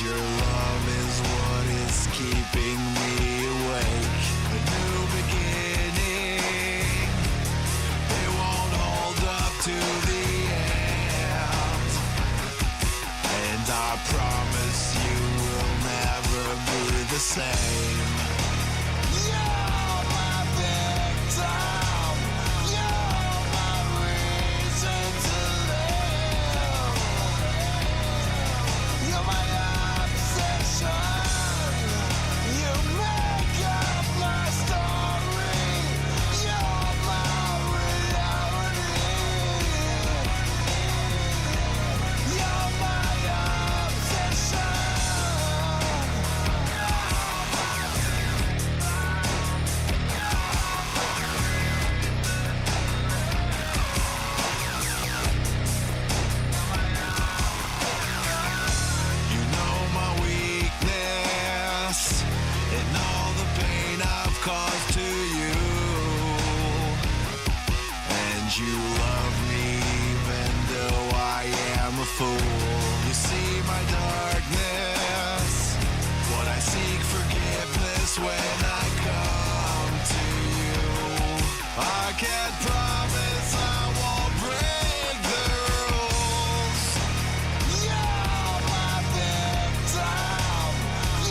your love is what is keeping me awake. A new beginning, it won't hold up to the end. And I promise you will never be the same. You're my victim, you're my reason to live. You're my obsession, you make up my story. You're my reality. You're my obsession. You know my weakness and all the pain I've caused to you. And you love me even though I am a fool. You see my darkness, what I seek forgiveness when I come to you. I can't promise I won't break the rules. You're my victim,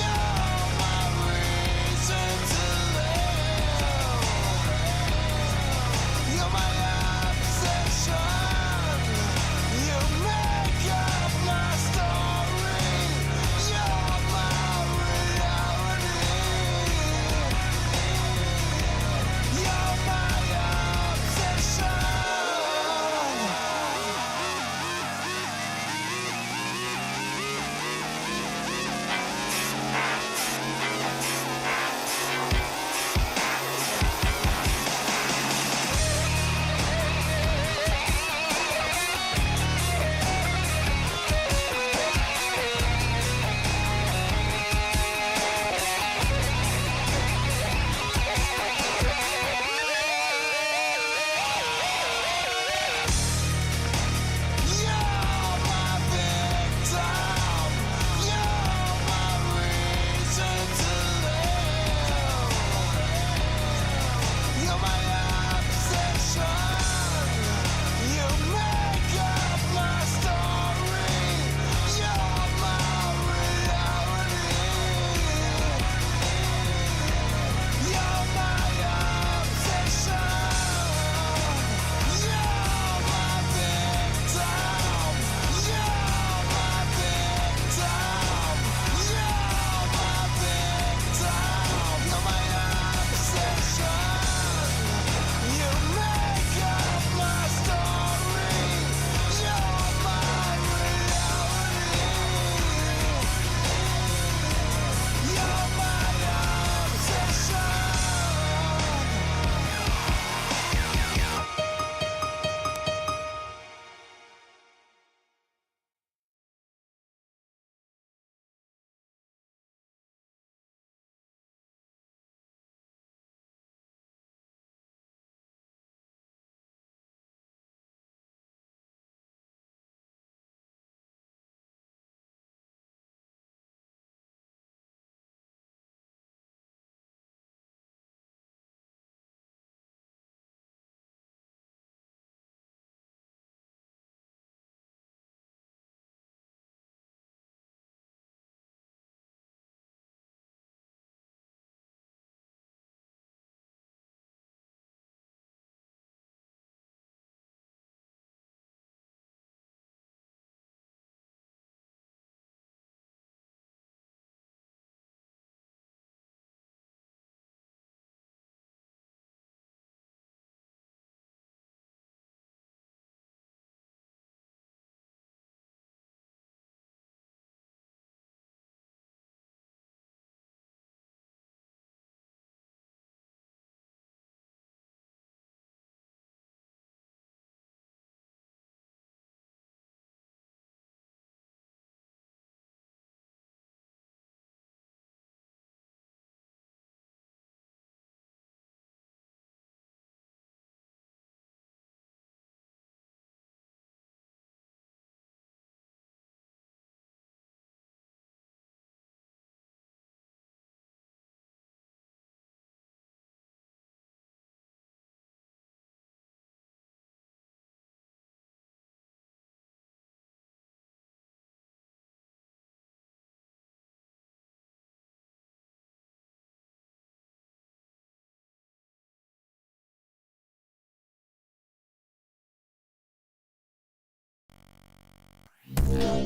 you're my reason to live. You're my obsession, you make up my story. You're my reality. You're my obsession.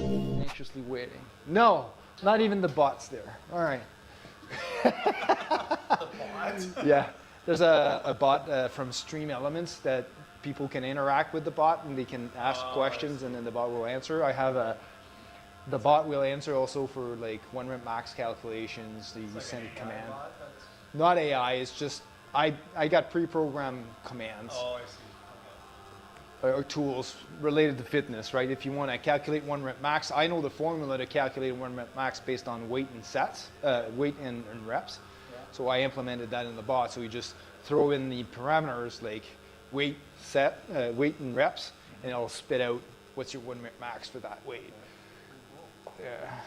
Anxiously waiting. No, not even the bot's there. All right. Yeah, there's a bot from Stream Elements that people can interact with the bot and they can ask questions and then the bot will answer. I have the bot will answer also for like 1 rep max calculations. You send a command. Not AI, it's just I got pre-programmed commands. Oh, I see. Or tools related to fitness, right? If you want to calculate 1 rep max, I know the formula to calculate 1 rep max based on weight and sets, weight and reps. Yeah. So I implemented that in the bot. So you just throw in the parameters like weight, weight and reps, and it'll spit out what's your 1 rep max for that weight. Yeah,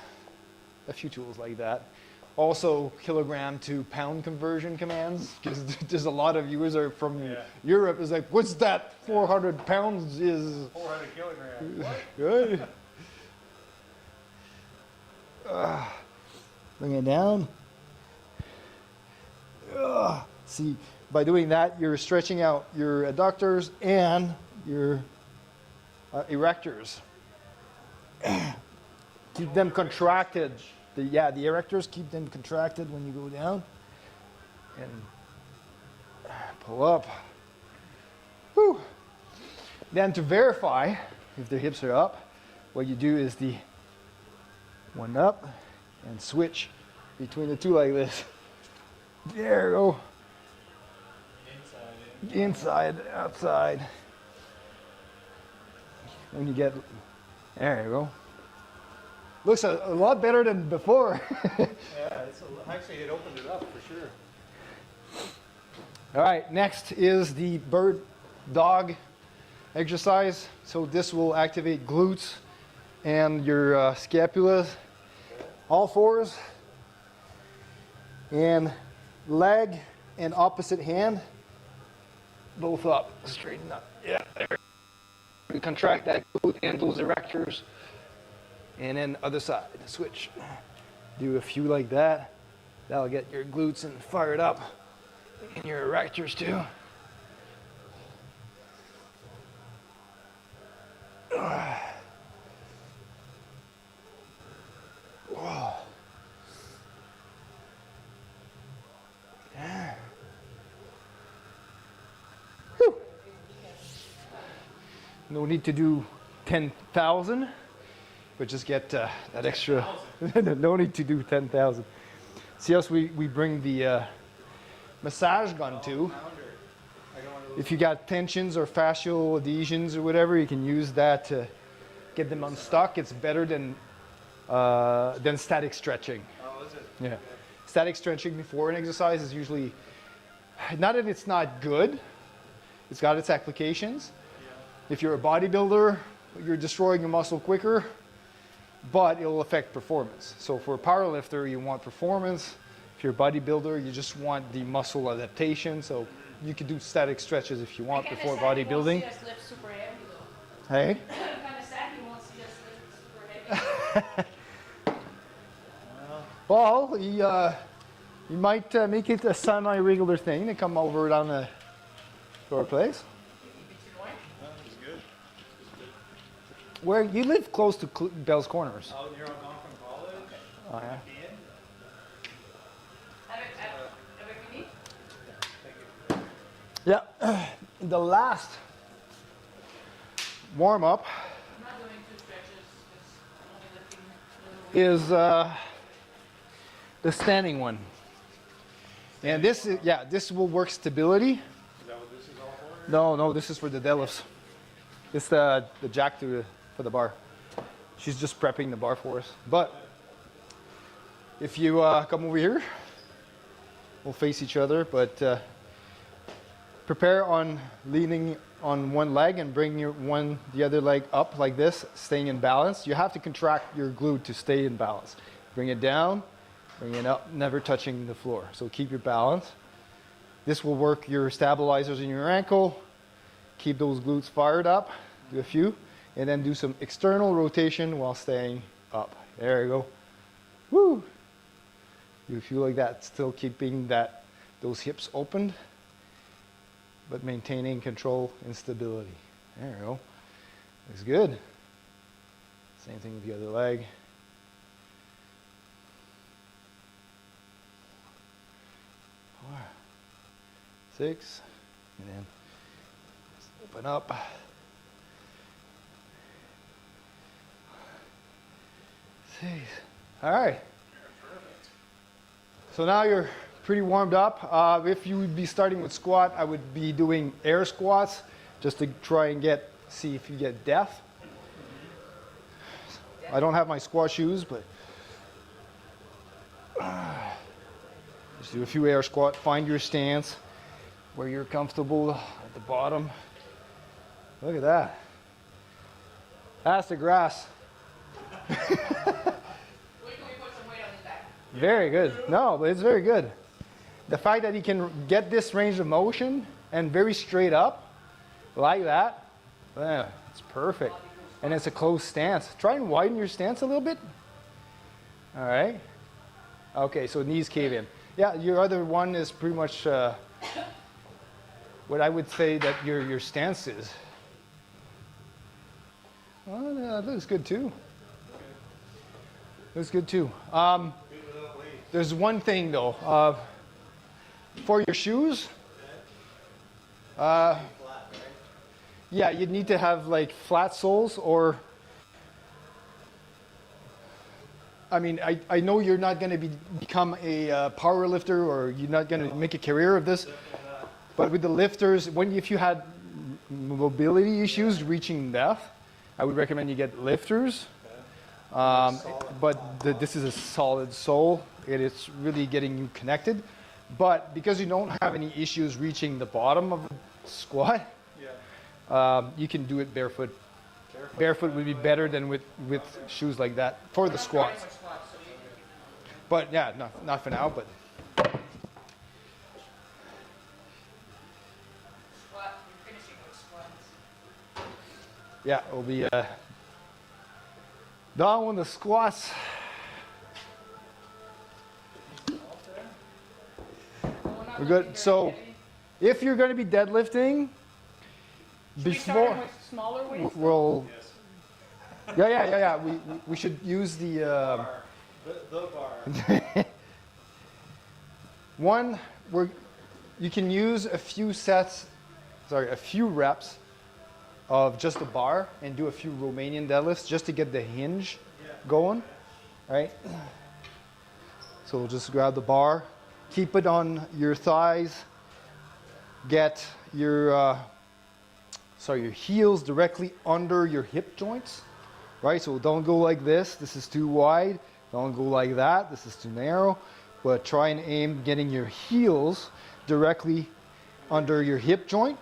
a few tools like that. Also, kilogram to pound conversion commands, because there's a lot of viewers are from Europe. It's like, what's that? 400 pounds is 400 kilograms. good. Bring it down. See, by doing that, you're stretching out your adductors and your erectors. Keep them contracted. The erectors, keep them contracted when you go down. And pull up. Whew. Then to verify if the hips are up, what you do is the one up and switch between the two like this. There you go. Inside, outside. When you get, there you go. Looks a lot better than before. Yeah, actually it opened it up for sure. All right, next is the bird dog exercise. So this will activate glutes and your scapulas, all fours, and leg and opposite hand, both up, straighten up. Yeah, there. We contract that glute and those erectors. And then other side, switch. Do a few like that. That'll get your glutes and fired up. And your erectors too. Whoa. Yeah. Whew. No need to do 10,000. But just get that extra, no need to do 10,000. See us, we bring the massage gun to. If you got tensions or fascial adhesions or whatever, you can use that to get them unstuck. It's better than static stretching. Oh, is it? Yeah. Static stretching before an exercise is usually, not that it's not good, it's got its applications. Yeah. If you're a bodybuilder, you're destroying your muscle quicker, but it'll affect performance. So for a powerlifter, you want performance. If you're a bodybuilder, you just want the muscle adaptation. So you can do static stretches if you want before bodybuilding. Hey? I'm kind of sad you won't see us lift super heavy. Well, you might make it a semi-regular thing to come over down to our place. Where you live close to Bell's Corners. Out near Algonquin College. Oh yeah. Yeah. The last warm up is the standing one, and this is this will work stability. Is that what this is all for? No, this is for the deadlifts. It's the jack for the bar. She's just prepping the bar for us. But if you come over here, we'll face each other, but prepare on leaning on one leg and bring the other leg up like this, staying in balance. You have to contract your glute to stay in balance. Bring it down, bring it up, never touching the floor. So keep your balance. This will work your stabilizers in your ankle. Keep those glutes fired up, do a few, and then do some external rotation while staying up. There you go. Woo! You feel like that, still keeping those hips opened, but maintaining control and stability. There you go. Looks good. Same thing with the other leg. 4, 6, and then open up. 6. All right. So now you're pretty warmed up. If you would be starting with squat, I would be doing air squats just to try and see if you get depth. I don't have my squat shoes, but just do a few air squats. Find your stance where you're comfortable at the bottom. Look at that. That's the grass. Wait till we put some weight on his back. Very good. No, but it's very good. The fact that he can get this range of motion and very straight up like that, yeah, it's perfect. And it's a closed stance. Try and widen your stance a little bit. All right. Okay, so knees cave in. Yeah, your other one is pretty much what I would say that your stance is. Well, that looks good too. Looks good too. There's one thing though. For your shoes, yeah, you'd need to have like flat soles, or I mean, I know you're not going to become a power lifter, or you're not going to make a career of this, but with the lifters, if you had mobility issues reaching depth, I would recommend you get lifters. But this is a solid sole. It is really getting you connected. But because you don't have any issues reaching the bottom of the squat, you can do it barefoot. Barefoot would be better than with shoes like that for the squats. But yeah, not for now, but. Squat, you're finishing with squats. Yeah, it'll be down on the squats. We're good. So if you're going to be deadlifting, before with smaller weights? we'll yeah. We should use the bar. one where you can use a few reps of just a bar and do a few Romanian deadlifts just to get the hinge going, right? So we'll just grab the bar, keep it on your thighs, get your heels directly under your hip joints, right? So don't go like this. This is too wide. Don't go like that. This is too narrow. But try and aim getting your heels directly under your hip joint,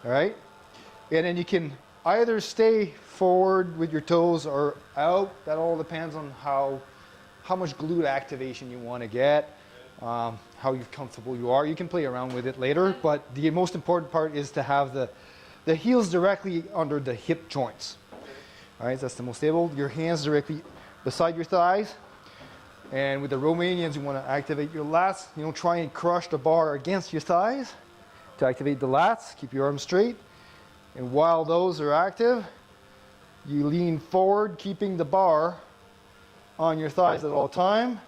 all right? And then you can either stay forward with your toes or out. That all depends on how much glute activation you want to get, how comfortable you are. You can play around with it later, but the most important part is to have the heels directly under the hip joints. All right, that's the most stable. Your hands directly beside your thighs. And with the Romanians, you want to activate your lats. You don't try and crush the bar against your thighs. To activate the lats, keep your arms straight. And while those are active, you lean forward, keeping the bar on your thighs at all time.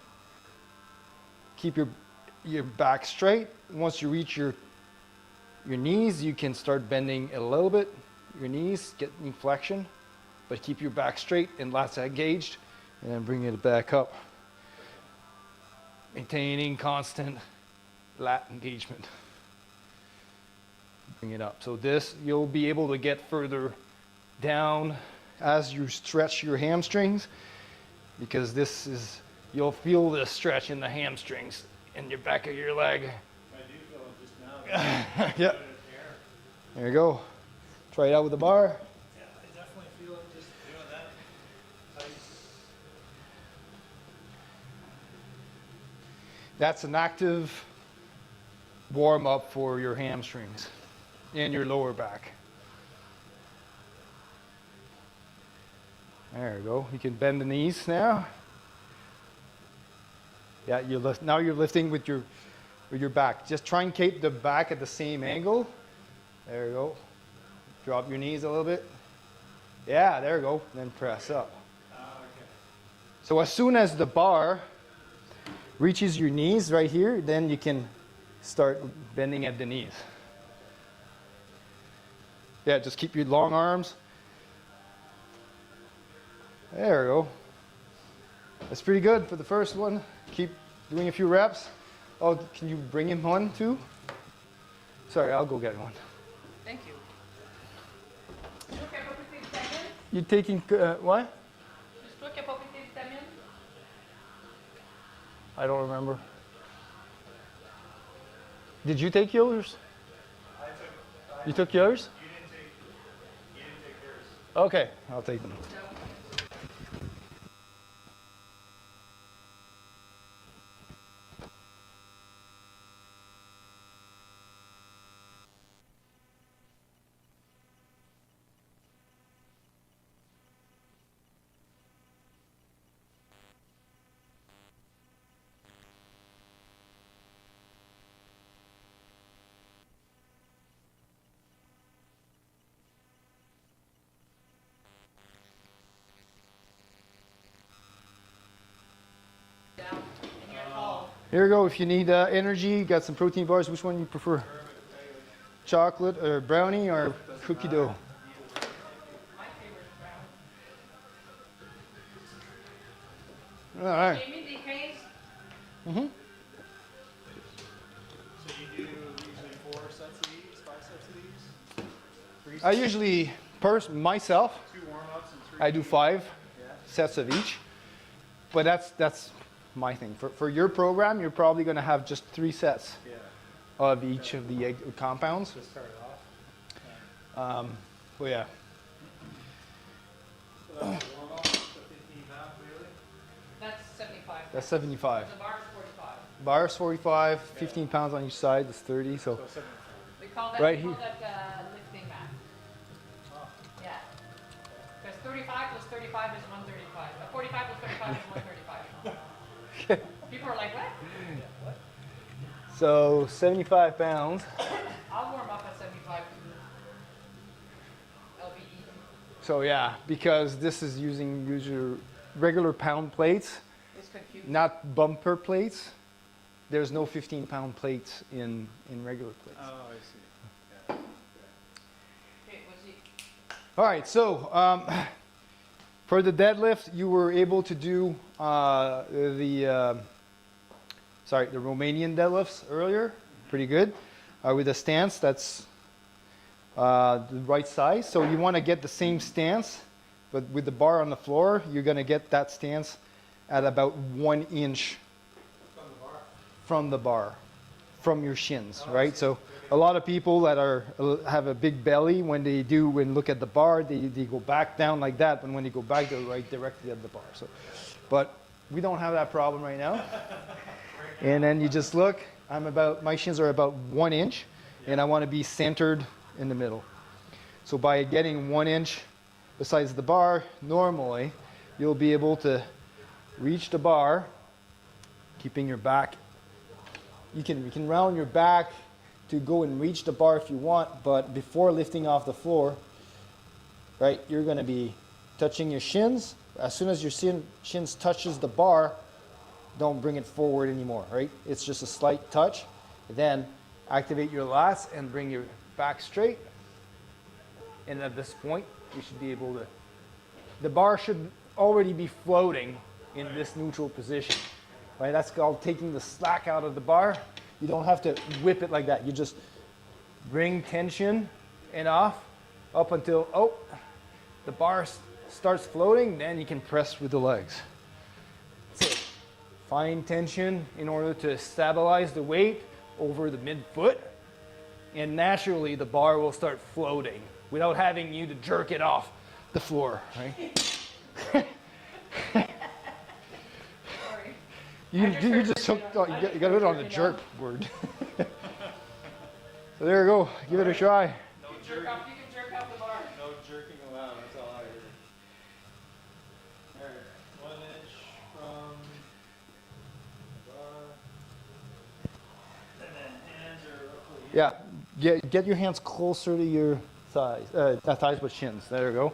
Keep your back straight. Once you reach your knees, you can start bending a little bit. Your knees, get knee flexion, but keep your back straight and lats engaged, and then bring it back up. Maintaining constant lat engagement. Bring it up. So this, you'll be able to get further down as you stretch your hamstrings, because this is, you'll feel the stretch in the hamstrings in your back of your leg. I do feel it just now. Yeah. There you go. Try it out with the bar. Yeah, I definitely feel it just doing that. Tight. That's an active warm up for your hamstrings and your lower back. There you go. You can bend the knees now. Yeah, now you're lifting with your back. Just try and keep the back at the same angle. There you go. Drop your knees a little bit. Yeah, there we go. Then press up. Okay. So as soon as the bar reaches your knees right here, then you can start bending at the knees. Yeah, just keep your long arms. There we go. That's pretty good for the first one. Keep doing a few reps. Oh, can you bring him one too? Sorry, I'll go get one. Thank you. Est-ce qu'il y a pas plus de vitamines? You taking what? Est-ce qu'il y a pas plus de vitamines? I don't remember. Did you take yours? You took yours? You didn't take yours. Okay, I'll take them. Down. And you're tall. Here we go. If you need energy, you got some protein bars. Which one do you prefer? Chocolate or brownie or cookie dough? My favorite is brown. All right. Jamie, the case? Mm-hmm. So you do usually 4 sets of these, 5 sets of these? 3 I usually, myself, 2 warm-ups and 3. I do 5 Yeah. sets of each. But that's my thing. For your program, you're probably going to have just 3 sets Yeah. of each of the compounds. Just start it off. Well, yeah. So that's a warm-up, so 15 pounds really? That's 75. That's 75. The bar is 45. Bars 45, 15 pounds on each side. That's 30. So So 75. We call that, Right we call here. that lifting mat. Oh, Yeah. Because 35 plus 35 is 135. 45 plus 35 is 135. People are like, what? so 75 pounds. I'll warm up at 75 LBE. So yeah, because this is using your regular pound plates, It's confusing. not bumper plates. There's no 15-pound plates in regular plates. Oh, I see. Yeah. Okay, what's he? All right, so for the deadlift, you were able to do the Romanian deadlifts earlier. Pretty good. With a stance that's the right size. So you want to get the same stance, but with the bar on the floor, you're going to get that stance at about 1 inch from the bar, from your shins, right? So a lot of people that have a big belly, when look at the bar, they go back down like that, but when they go back, they're right directly at the bar. So, but we don't have that problem right now. And then you just look, my shins are about 1 inch, and I want to be centered in the middle. So by getting 1 inch besides the bar, normally you'll be able to reach the bar, keeping your back. You can round your back to go and reach the bar if you want, but before lifting off the floor, right, you're going to be touching your shins. As soon as your shins touches the bar, don't bring it forward anymore, right? It's just a slight touch. Then activate your lats and bring your back straight. And at this point, you should be able to, the bar should already be floating in this neutral position, right? That's called taking the slack out of the bar. You don't have to whip it like that. You just bring tension and off up until, the bar starts floating, then you can press with the legs. That's it. Find tension in order to stabilize the weight over the midfoot, and naturally the bar will start floating without having you to jerk it off the floor, right? Sorry. You just hooked on, you got it on the jerk word. So there you go, give it a try. No You can jerking. jerk off the bar. No jerking allowed. That's all I heard. All right. 1 inch from the bar. And then hands are roughly. Yeah, get your hands closer to your thighs, not thighs but shins, there you go.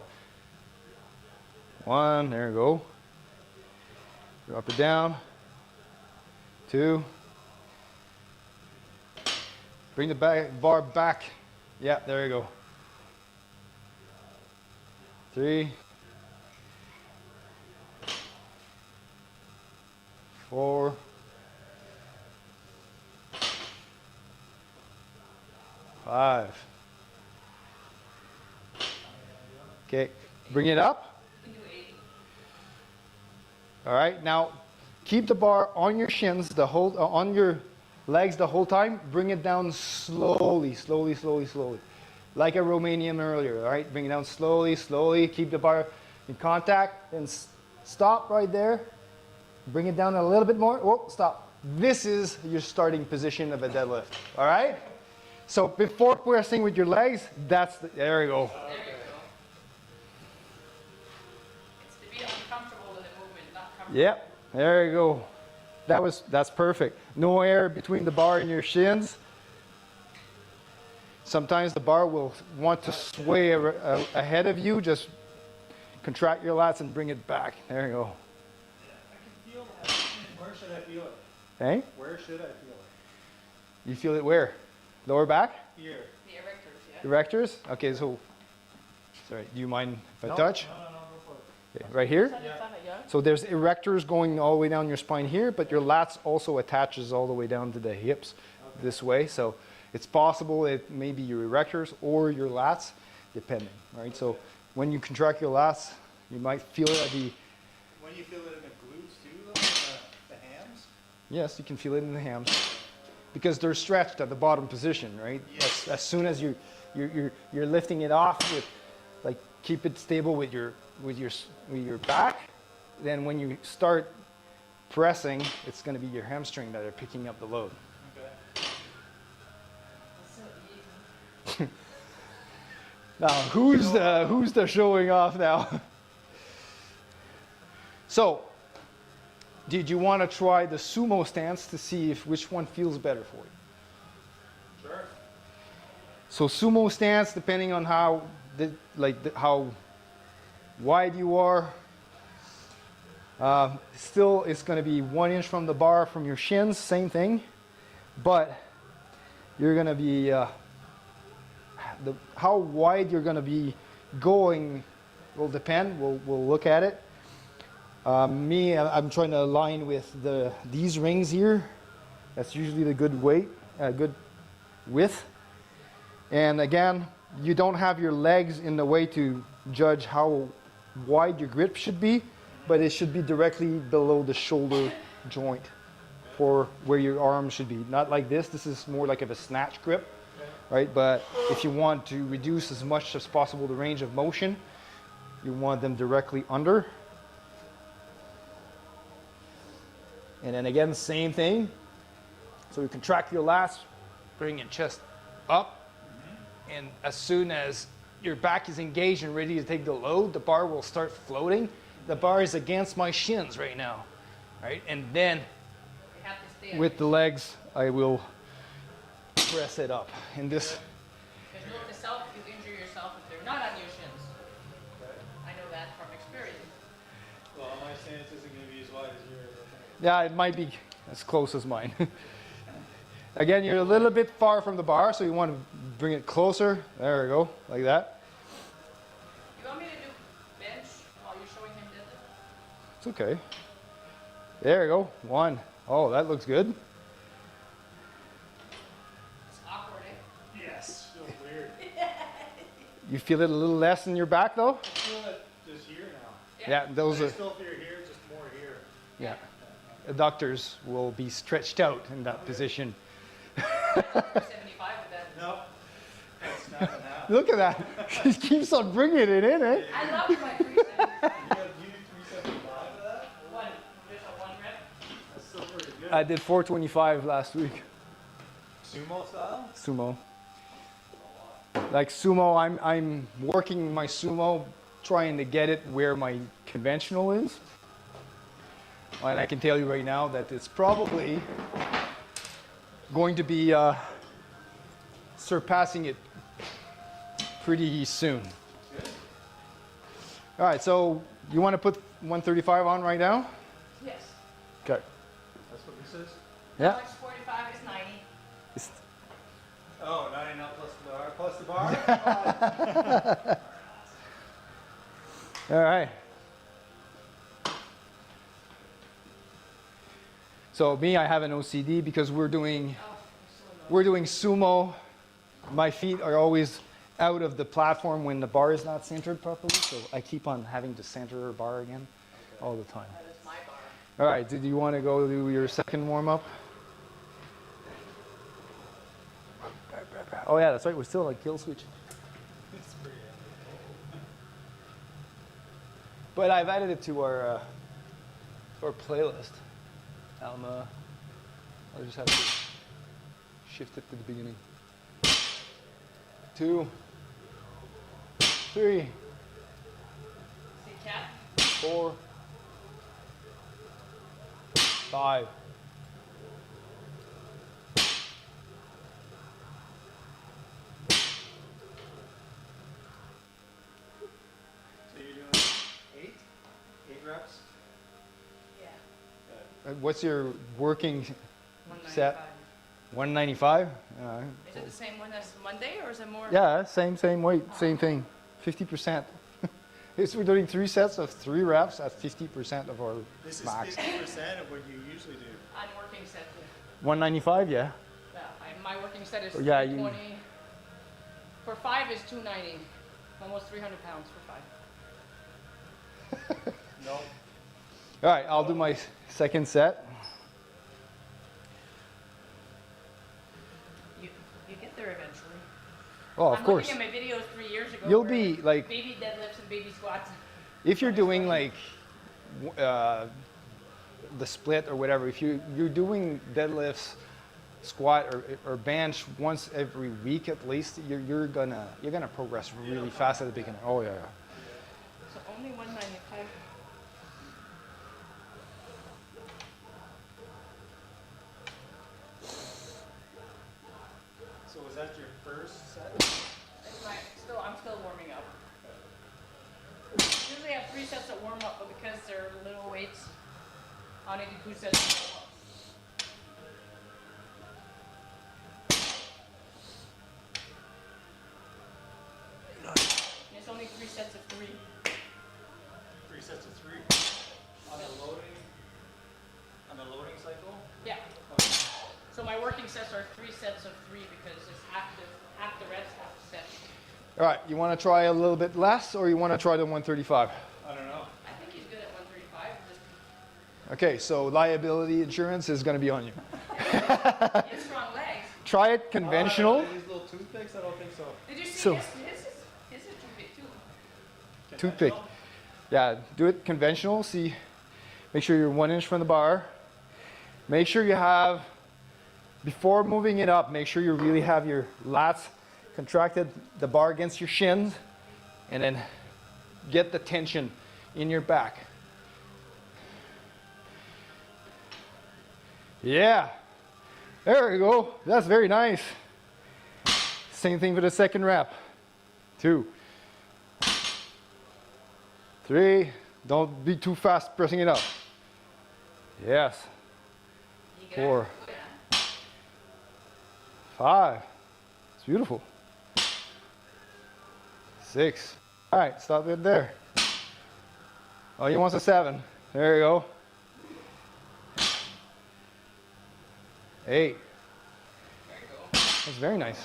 1, there you go. Drop it down. 2. Bring the bar back. Yeah, there you go. 3. 4. 5. Okay, bring it up. All right, now keep the bar on your shins, on your legs the whole time. Bring it down slowly, slowly, slowly, slowly. Like a Romanian earlier, all right? Bring it down slowly, slowly. Keep the bar in contact, then stop right there. Bring it down a little bit more. Oh, stop. This is your starting position of a deadlift, all right? So before pressing with your legs, there you go. There you go. It's to be uncomfortable with the movement, not comfortable. Yep, there you go. That's perfect. No air between the bar and your shins. Sometimes the bar will want to sway ahead of you. Just contract your lats and bring it back. There you go. I can feel that. Where should I feel it? Hey? Where should I feel it? You feel it where? Lower back? Here. The erectors, yeah. Erectors? Okay, so, sorry, do you mind if I touch? No, go for it. Okay, right here? Yeah. So there's erectors going all the way down your spine here, but your lats also attaches all the way down to the hips this way. So it's possible it may be your erectors or your lats, depending, right? So when you contract your lats, you might feel it at the... When you feel it in the glutes too, though, the hams? Yes, you can feel it in the hams. Because they're stretched at the bottom position, right? Yes. As soon as you're lifting it off with, like, keep it stable with your back. Then when you start pressing, it's going to be your hamstring that are picking up the load. Okay. That's so easy. Now, who's the showing off now? So, did you want to try the sumo stance to see which one feels better for you? Sure. So sumo stance, depending on how wide you are, still it's going to be 1 inch from the bar from your shins, same thing, but you're going to be how wide you're going to be going will depend. We'll look at it. I'm trying to align with these rings here. That's usually the good weight, good width. And again, you don't have your legs in the way to judge how wide your grip should be, but it should be directly below the shoulder joint for where your arm should be. Not like this. This is more like of a snatch grip, right? But if you want to reduce as much as possible the range of motion, you want them directly under. And then again, same thing. So you contract your lats, bring your chest up, and as soon as your back is engaged and ready to take the load, the bar will start floating. The bar is against my shins right now, right? And then You have to stay with the legs, I will press it up. And this, Because note to self, you injure yourself if they're not on your shins. I know that from experience. Well, my stance isn't going to be as wide as yours. yeah, it might be as close as mine. Again, you're a little bit far from the bar, so you want to bring it closer. There we go, like that. You want me to do bench while you're showing him deadlift? It's okay. There we go, 1. Oh, that looks good. It's awkward, eh? Yes. Feels weird. You feel it a little less in your back, though? I feel it just here now. Yeah, those I are, still feel here, just more here. yeah. Adductors will be stretched out in that position. 75 with that. No. That's not gonna happen. Look at that. She keeps on bringing it in, eh? I love my 375. You do 375 of that? One, just a 1 rep. That's still pretty good. I did 425 last week. Sumo style? Sumo. Like sumo, I'm working my sumo, trying to get it where my conventional is. And I can tell you right now that it's probably going to be surpassing it pretty soon. All right, so You want to put 135 on right now? Yes. Okay. That's what this is? Yeah. It's 45 is 90. It's- Oh, 90 not plus the bar? Plus the bar? All right. So me, I have an OCD because we're doing sumo. My feet are always out of the platform when the bar is not centered properly, so I keep on having to center a bar again all the time. That is my bar. All right, did you want to go do your second warm-up? Oh yeah, that's right, we're still on kill switch. But I've added it to our playlist. I'll just have to shift it to the beginning. 2, 3, See cat? 4, 5. So you're doing 8? 8 reps? Yeah. What's your working 195. set? 195? Is it the same one as Monday or is it more? Yeah, same weight, same thing. 50%. We're doing 3 sets of 3 reps at 50% of our This is max. 50% of what you usually do. On working set. 195, yeah. Yeah, my working set is Yeah, 320. For 5 is 290. Almost 300 pounds for 5. No. All right, I'll do my second set. You get there eventually. Oh, of I'm course. looking at my videos 3 years ago. You'll where be like, baby deadlifts and baby squats. if you're doing like the split or whatever, if you're doing deadlifts, squat or bench once every week at least, you're gonna progress really fast at the beginning. Oh yeah. So only 195. So was that your first set? I'm still warming up. Usually I have 3 sets of warm up, but because they're little weights, I only do 2 sets of warm up. And it's only 3 sets of 3. 3 sets of 3? On the loading cycle? Yeah. Okay. So my working sets are 3 sets of 3 because it's half the reps, half the set. All right, you want to try a little bit less, or you want to try the 135? I don't know. I think he's good at 135. Just Okay, so liability insurance is going to be on you. he has strong legs. Try it conventional. These little toothpicks? I don't think so. Did you see So- his is too big too. Toothpick. Yeah, do it conventional. See, make sure you're 1 inch from the bar. Make sure you have, before moving it up, make sure you really have your lats contracted, the bar against your shins, and then get the tension in your back. Yeah, there we go. That's very nice. Same thing for the second rep. 2, 3, don't be too fast pressing it up. Yes. You get 4, out. 5. It's beautiful. 6. All right, stop it there. Oh, he wants a 7. There you go. 8. There you go. That's very nice.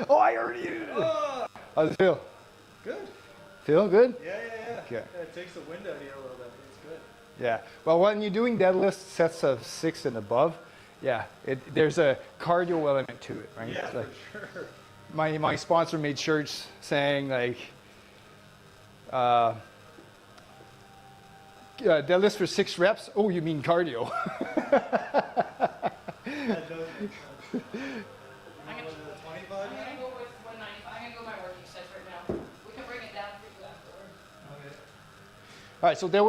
Oh, I already. Oh, How's it feel? good. Feel good? Yeah. Okay. Yeah, it takes the wind out here a little bit. It's good. Yeah. Well, when you're doing deadlifts, sets of 6 and above, yeah, there's a cardio element to it, right? Yeah, It's like, for sure. my sponsor made shirts saying like, deadlifts for 6 reps. Oh, you mean cardio? That does make sense. I'm gonna, 25 I'm now? gonna go with 195. I'm gonna go my working sets right now. We can bring it down for you afterwards. Okay. All right, so there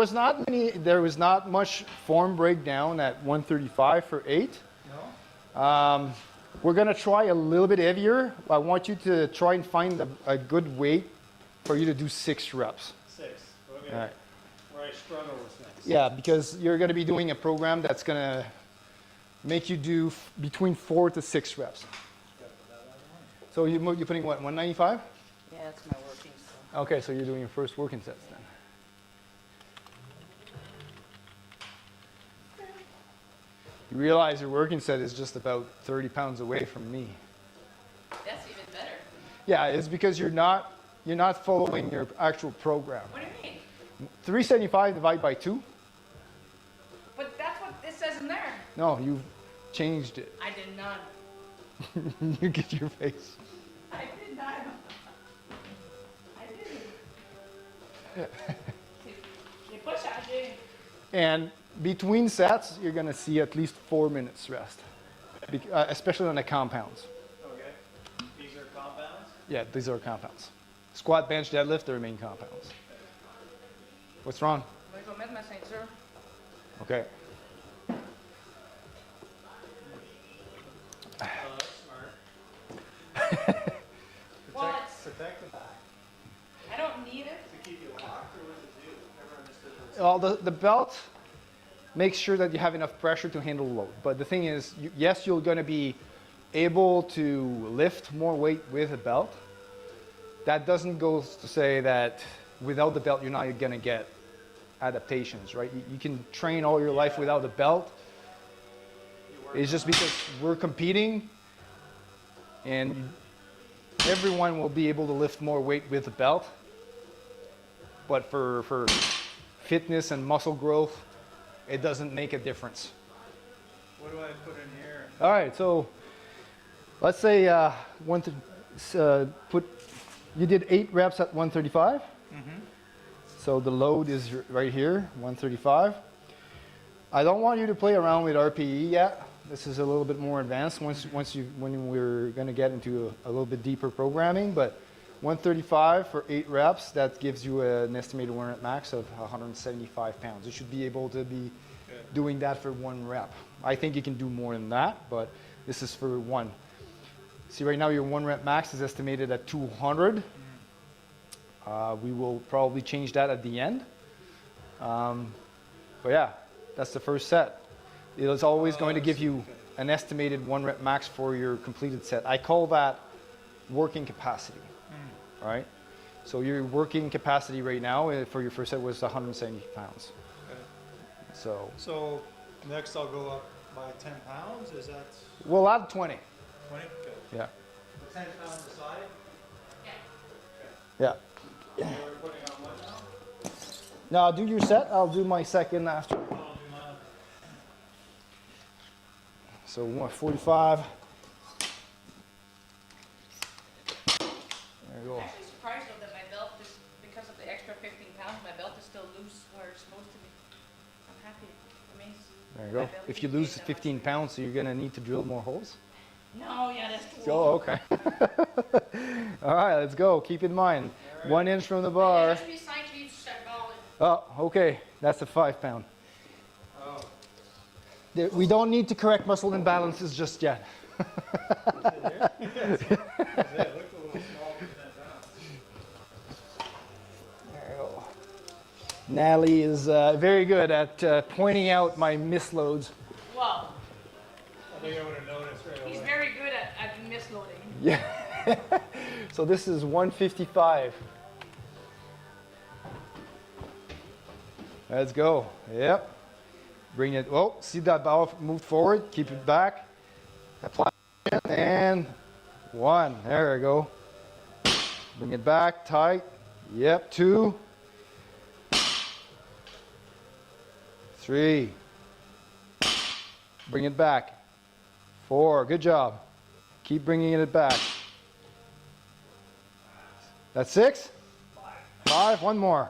was not much form breakdown at 135 for 8. No? We're gonna try a little bit heavier. I want you to try and find a good weight for you to do 6 reps. 6. Okay. All right. Where I struggle with 6. Yeah, because you're going to be doing a program that's going to make you do between 4 to 6 reps. So you're putting what, 195? Yeah, that's my working stuff. Okay, so you're doing your first working sets then. You realize your working set is just about 30 pounds away from me. That's even better. Yeah, it's because you're not following your actual program. What do you mean? 375 divided by 2? But that's what it says in there. No, you've changed it. I did not. You get your face. I did not. I didn't. You push out, dude. And between sets, you're going to see at least 4 minutes rest, especially on the compounds. Okay. These are compounds? Yeah, these are compounds. Squat, bench, deadlift, are main compounds. What's wrong? I'm going to go met my Saint, sir. Okay. Oh, that's smart. Well, it's, Protect the back. I don't need it. To keep you locked, or what does it do? Never understood this. Well, the belt makes sure that you have enough pressure to handle the load. But the thing is, yes, you're going to be able to lift more weight with a belt. That doesn't go to say that without the belt, you're not going to get adaptations, right? You can train all your life without a belt. It's just because we're competing and everyone will be able to lift more weight with a belt. But for fitness and muscle growth, it doesn't make a difference. What do I put in here? All right, so let's say you did 8 reps at 135. So the load is right here, 135. I don't want you to play around with RPE yet. This is a little bit more advanced when we're going to get into a little bit deeper programming. But 135 for 8 reps, that gives you an estimated 1 rep max of 175 pounds. You should be able to be doing that for 1 rep. I think you can do more than that, but this is for 1. See, right now your 1 rep max is estimated at 200. We will probably change that at the end. But yeah, that's the first set. It is always going to give you an estimated 1 rep max for your completed set. I call that working capacity, right? So your working capacity right now for your first set was 170 pounds. Okay. So next I'll go up by 10 pounds. Is that we'll add 20. 20? Okay. Yeah. The 10 pounds aside? Yeah. So we're putting on what now? Now do your set. I'll do my second after. I'll do mine. So 145. There you go. I'm actually surprised though that my belt is, because of the extra 15 pounds, my belt is still loose where it's supposed to be. I'm happy. Amazed. There you go. If you lose 15 pounds, so you're going to need to drill more holes. No, yeah, that's too Oh, okay. All right, let's go. Keep in mind, 1 inch from the bar. Just be signed to each set ball. Oh, okay. That's a 5 pound. Oh. We don't need to correct muscle imbalances just yet. Is it there? It looked a little small for 10 pounds. There you go. Natalie is very good at pointing out my misloads. Well, I think I would have noticed right away. he's very good at misloading. Yeah. So this is 155. Let's go. Yep. Bring it. Oh, see that ball moved forward? Keep it back. Apply it. And 1. There we go. Bring it back tight. Yep. 2. 3. Bring it back. 4. Good job. Keep bringing it back. That's 6? 5. 1 more.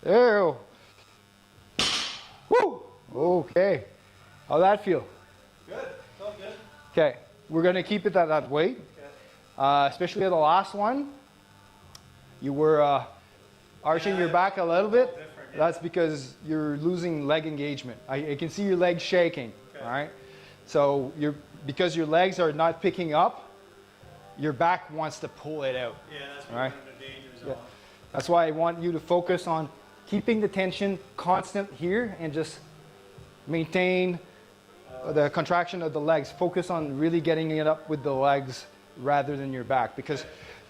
There you go. Woo! Okay. How'd that feel? Good. Felt good. Okay. We're going to keep it at that weight. Okay. Especially at the last one. You were arching your back a little bit. Different, yeah. That's because you're losing leg engagement. I can see your legs shaking. Okay. All right. So because your legs are not picking up, your back wants to pull it out. Yeah, that's All right. one of the danger Yeah. zone. That's why I want you to focus on keeping the tension constant here and just maintain the contraction of the legs. Focus on really getting it up with the legs rather than your back, because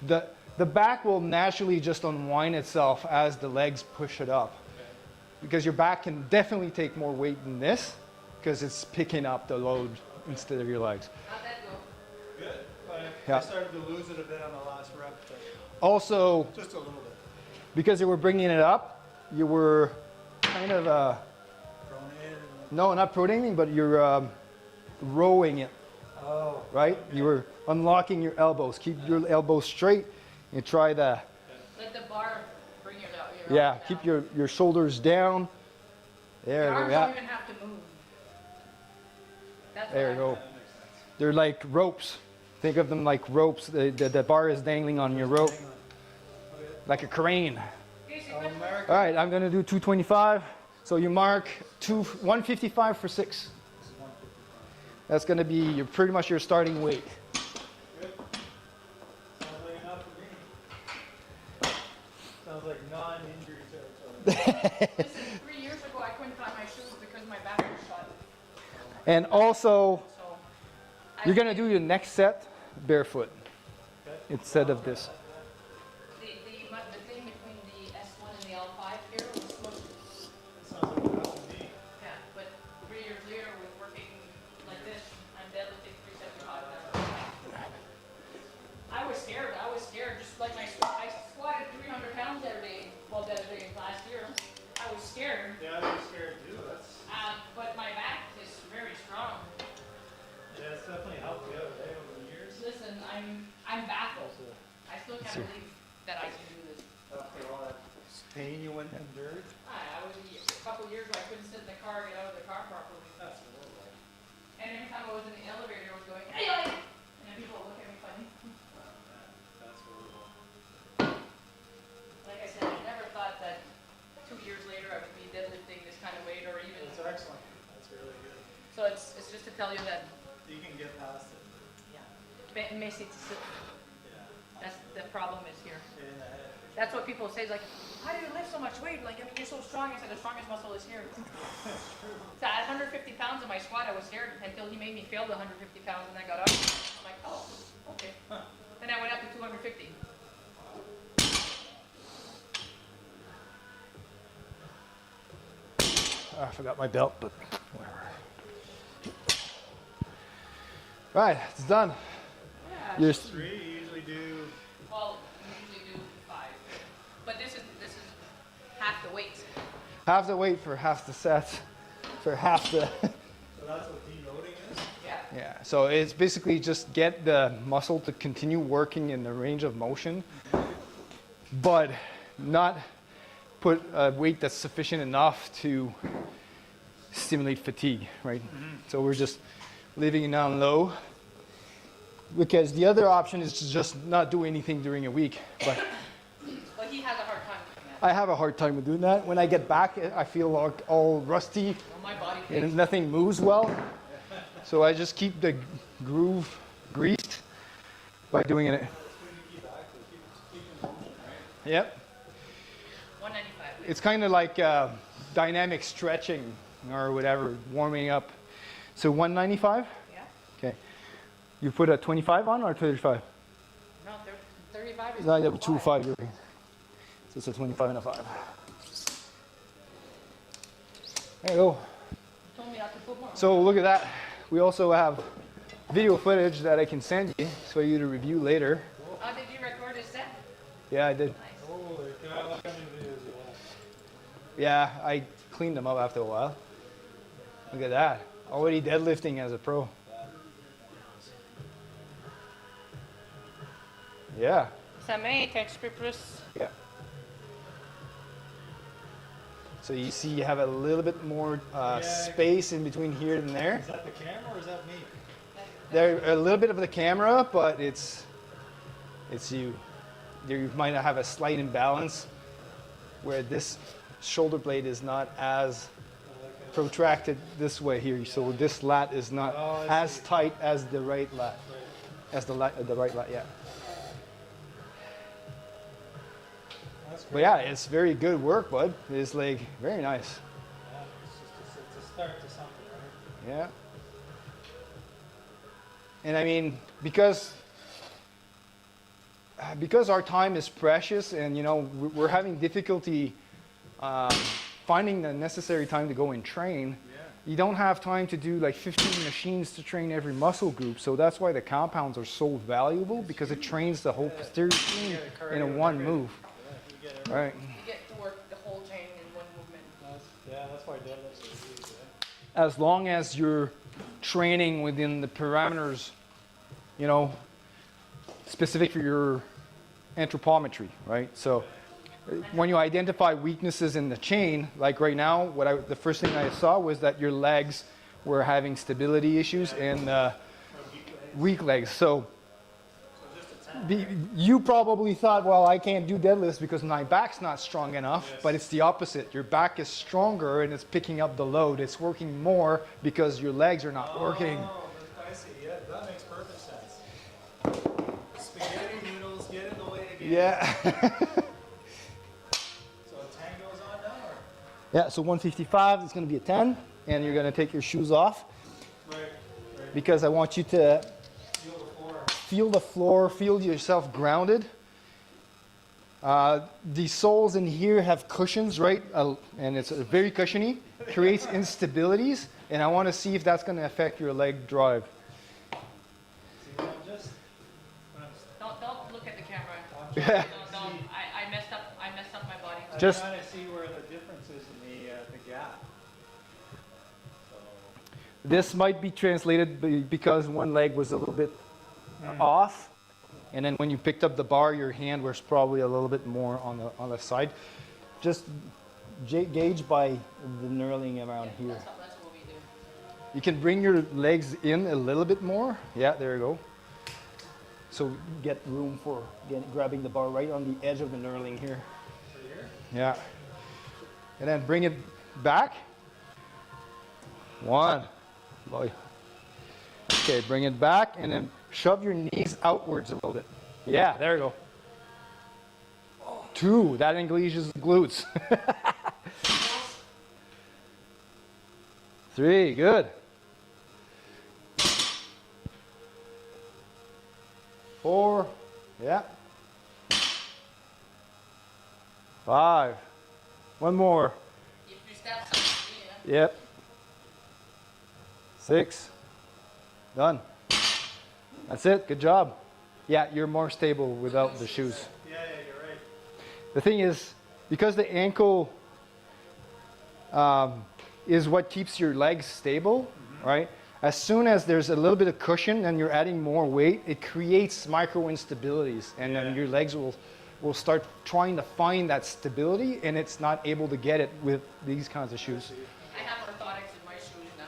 the back will naturally just unwind itself as the legs push it up. Because your back can definitely take more weight than this because it's picking up the load instead of your legs. How'd that go? Good. But Yeah. I started to lose it a bit on the last rep, but Also, just a little bit. because you were bringing it up, you were kind of, Thrown in. no, not pronating, but you're rowing it, Oh. right? You were unlocking your elbows. Keep your elbows straight and try the, Let the bar bring your out. yeah, keep your shoulders down. There Your you arms go. don't Yeah. even have to move. That's There what you go. That makes sense. They're like ropes. Think of them like ropes. The bar is dangling on your rope, Hang on. Okay. like a crane. Casey, All what's American. All right, I'm gonna do 225. So you mark 155 for 6. This is 155. That's gonna be pretty much your starting weight. Good. Sounds like enough for me. Sounds like non-injury territory. Listen, 3 years ago I couldn't tie my shoes because my back was shot. And also, So you're gonna do your next set barefoot instead of this. the thing between the S1 and the L5 here was smushed. That sounds like enough for me. Yeah, but 3 years later with working like this, I'm deadlifting 375 now. I was scared. Just like I squatted 300 pounds every day while deadlifting last year. I was scared, Yeah, I'd be scared too. That's, but my back is very strong. yeah, it's definitely helped me out over the years. Listen, I'm baffled. I still can't believe that I can do this. After all that pain you went endured. I was a couple years where I couldn't sit in the car, get out of the car properly. That's a little bit. And every time I was in the elevator, I was going, hey, hey! And then people would look at me funny. That's horrible. Like I said, I never thought that 2 years later I would be deadlifting this kind of weight or even. That's excellent. That's really good. So it's just to tell you that, You can get past it. yeah, Macy, Yeah. that's the problem is here. Get in the head. That's what people say is like, how do you lift so much weight? Like, I mean, you're so strong. I said, the strongest muscle is here. So at 150 pounds in my squat, I was scared until he made me fail the 150 pounds and I got up. I'm like, oh, okay. Then I went up to 250. I forgot my belt, but whatever. Right, it's done. Yeah. You're, 3, you usually do. Well, we usually do 5. But this is half the weight. half the weight for half the set, for half the. So that's what deloading is? Yeah. Yeah, so it's basically just get the muscle to continue working in the range of motion, but not put a weight that's sufficient enough to stimulate fatigue, right? So we're just leaving it down low, because the other option is to just not do anything during a week. But But he has a hard time doing that. I have a hard time with doing that. When I get back, I feel like all rusty Well, my body and takes. nothing moves well. So I just keep the groove greased by doing it. It's good to keep active, keep in motion, right? Yep. 195. It's kind of like dynamic stretching or whatever, warming up. So 195? Yeah. Okay. You put a 25 on or 35? No, 35 is. No, you have a too 2-5. You're right. So it's a 25 and a 5. There you go. You told me not to put more. So look at that. We also have video footage that I can send you for you to review later. Oh, did you record this set? Yeah, I did. Nice. Holy cow, look how many videos you have. Yeah, I cleaned them up after a while. Look at that. Already deadlifting as a pro. Yeah. Ça m'exprime plus. Yeah. So you see you have a little bit more space in between here and there. Is that the camera or is that me? There's a little bit of the camera, but it's you. You might have a slight imbalance where this shoulder blade is not as protracted this way here. So this lat is not Oh, I as see. tight as the right lat. as the right lat. Yeah. That's But great. yeah, it's very good work, bud. It's like very nice. Yeah, it's a start to something, right? Yeah. And I mean, because our time is precious, and you know we're having difficulty finding the necessary time to go and train. Yeah. You don't have time to do like 15 machines to train every muscle group, so that's why the compounds are so valuable, because it trains the whole posterior chain in a one move. Yeah, you get everything. Right. You get to work the whole chain in one movement. That's why deadlifts are huge, right? As long as you're training within the parameters, you know, specific for your anthropometry, right? So when you identify weaknesses in the chain, like right now, the first thing I saw was that your legs were having stability issues and weak legs. So you probably thought, well, I can't do deadlifts because my back's not strong enough, but it's the opposite. Your back is stronger and it's picking up the load. It's working more because your legs are not working. Oh, I see. Yeah, that makes perfect sense. Spaghetti noodles, get in the way again. Yeah. So a 10 goes on now, or? Yeah, so 155 is going to be a 10, and you're going to take your shoes off Right. because I want you to Feel the floor. feel the floor, feel yourself grounded. The soles in here have cushions, right? And it's very cushiony, creates instabilities, and I want to see if that's going to affect your leg drive. See, I'm just. Don't look at the camera. Yeah. Don't. I messed up my body. I'm Just- trying to see where the difference is in the gap. So, This might be translated because one leg was a little bit off, and then when you picked up the bar, your hand was probably a little bit more on the side. Just gauge by the knurling around here. That's what we do. You can bring your legs in a little bit more. Yeah, there you go. So get room for grabbing the bar right on the edge of the knurling here. right here? Yeah. And then bring it back. One. Boy. Okay, bring it back and then shove your knees outwards a little bit. Yeah, there you go. Two. That engages the glutes. Three. Good. Four. Yeah. Five. One more. If you step something, Yep. 6. Done. That's it. Good job. Yeah, you're more stable without the shoes. Yeah, you're right. The thing is, because the ankle is what keeps your legs stable, right? As soon as there's a little bit of cushion and you're adding more weight, it creates micro instabilities, and then your legs will start trying to find that stability, and it's not able to get it with these kinds of shoes. I have orthotics in my shoes now.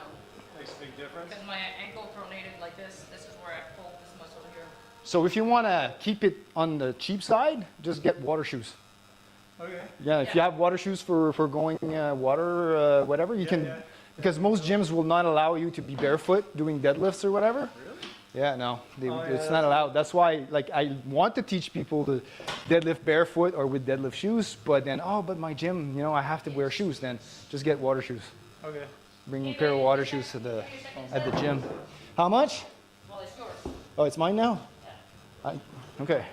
Makes a big difference. Because my ankle pronated like this is where I pull this muscle here. So if you want to keep it on the cheap side, just get water shoes. Okay. Yeah, if you have water shoes for going water, whatever, you can, yeah. because most gyms will not allow you to be barefoot doing deadlifts or whatever. Really? Yeah, no, Oh, yeah, it's not allowed. That's why, like, I want to teach people to deadlift barefoot or with deadlift shoes, but then, but my gym, I have to wear shoes. Then just get water shoes. Okay. Bring a pair of water shoes at the gym. How much? Well, it's yours. Oh, it's mine now. Okay.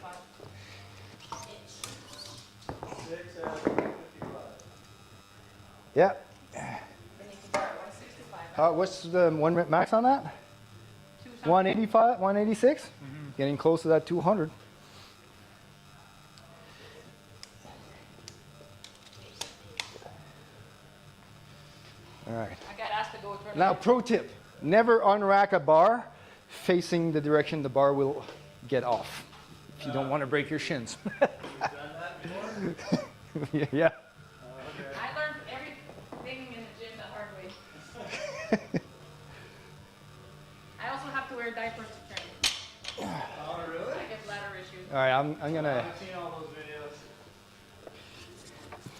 6 at 55. Yeah. Then you can start 165. What's the one rep max on that? 185, 186? Getting close to that 200. All right. I got asked to go with Now, pro tip, never unrack a bar facing the direction the bar will get off if you don't want to break your shins. You've done that before? Yeah. Okay. I learned everything in the gym the hard way. I also have to wear diapers to train. Oh, really? I get bladder issues. All right, I'm gonna. I've seen all those videos.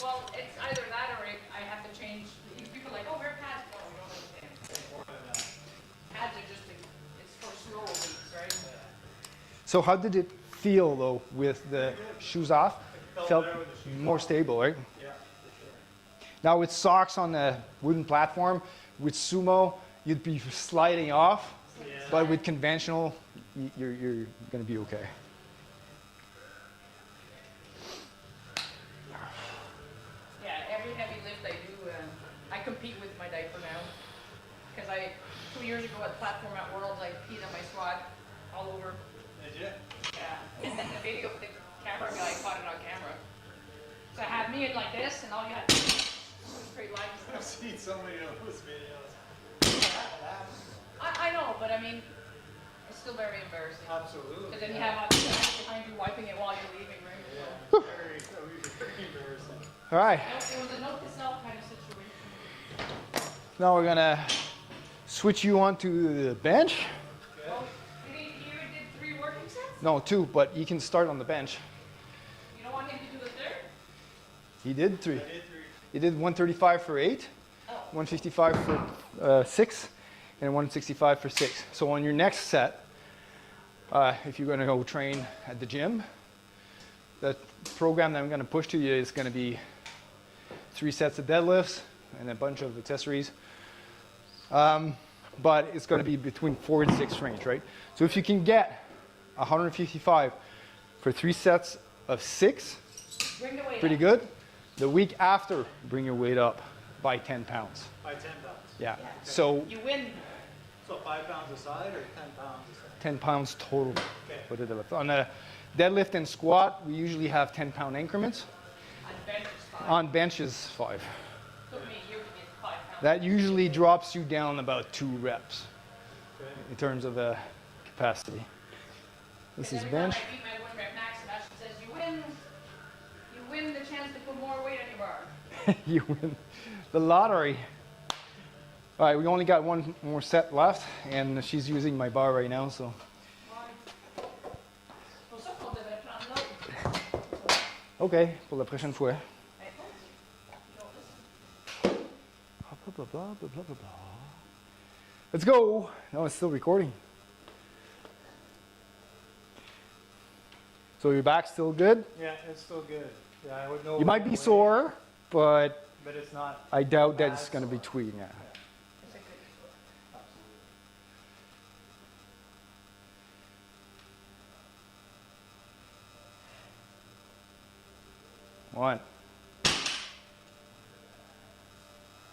Well, it's either that or I have to change. People are like, oh, wear pads. No, we don't understand. More than that. Pads are just, it's for slow weeks, right? So how did it feel though with the shoes off? Felt better with the shoes more stable, right? Yeah, for sure. Now with socks on the wooden platform, with sumo, you'd be sliding off, Yeah. but with conventional, you're gonna be okay. Yeah, every heavy lift I do, I compete with my diaper now. Because 2 years ago at Platform at Worlds, I peed on my squat all over. Did you? Yeah. And then the video, the camera guy caught it on camera. So I had me in like this, and all you had straight lines. I've seen so many of those videos. I know, but I mean, it's still very embarrassing. Absolutely. Because then you have other guys behind you wiping it while you're leaving, right? Yeah, very embarrassing. All right, It was a note to self kind of situation. now we're gonna switch you onto the bench. Well, you did 3 working sets? No, 2, but you can start on the bench. You don't want him to do the third? He did 3. I did 3. He did 135 for 8, Oh. 155 for 6, and 165 for 6. So on your next set, if you're gonna go train at the gym, the program that I'm gonna push to you is gonna be 3 sets of deadlifts and a bunch of accessories. But it's gonna be between 4 and 6 range, right? So if you can get 155 for 3 sets of 6, Bring the weight pretty up. good. The week after, bring your weight up by 10 pounds. By 10 pounds. Yeah. So You win. So 5 pounds a side or 10 pounds a side? 10 pounds total Okay. for the deadlift. On a deadlift and squat, we usually have 10-pound increments. On bench is 5. On benches, 5. Took me a year to get 5 pounds. That usually drops you down about 2 reps Okay. in terms of capacity. This is Every bench. time I beat my 1 rep max, Sebastian says, you win the chance to put more weight on your bar. You win the lottery. All right, we only got 1 more set left, and she's using my bar right now, so. Pour ça qu'on devrait prendre l'autre. Okay, pour la prochaine fois. Hey, you don't listen. Blah, blah, blah, blah, blah, blah, blah. Let's go. No, it's still recording. So your back's still good? Yeah, it's still good. Yeah, I would know. You might be sore, but But it's not. I doubt that it's bad going to be sore. tweeting that. It's a good. Absolutely. 1,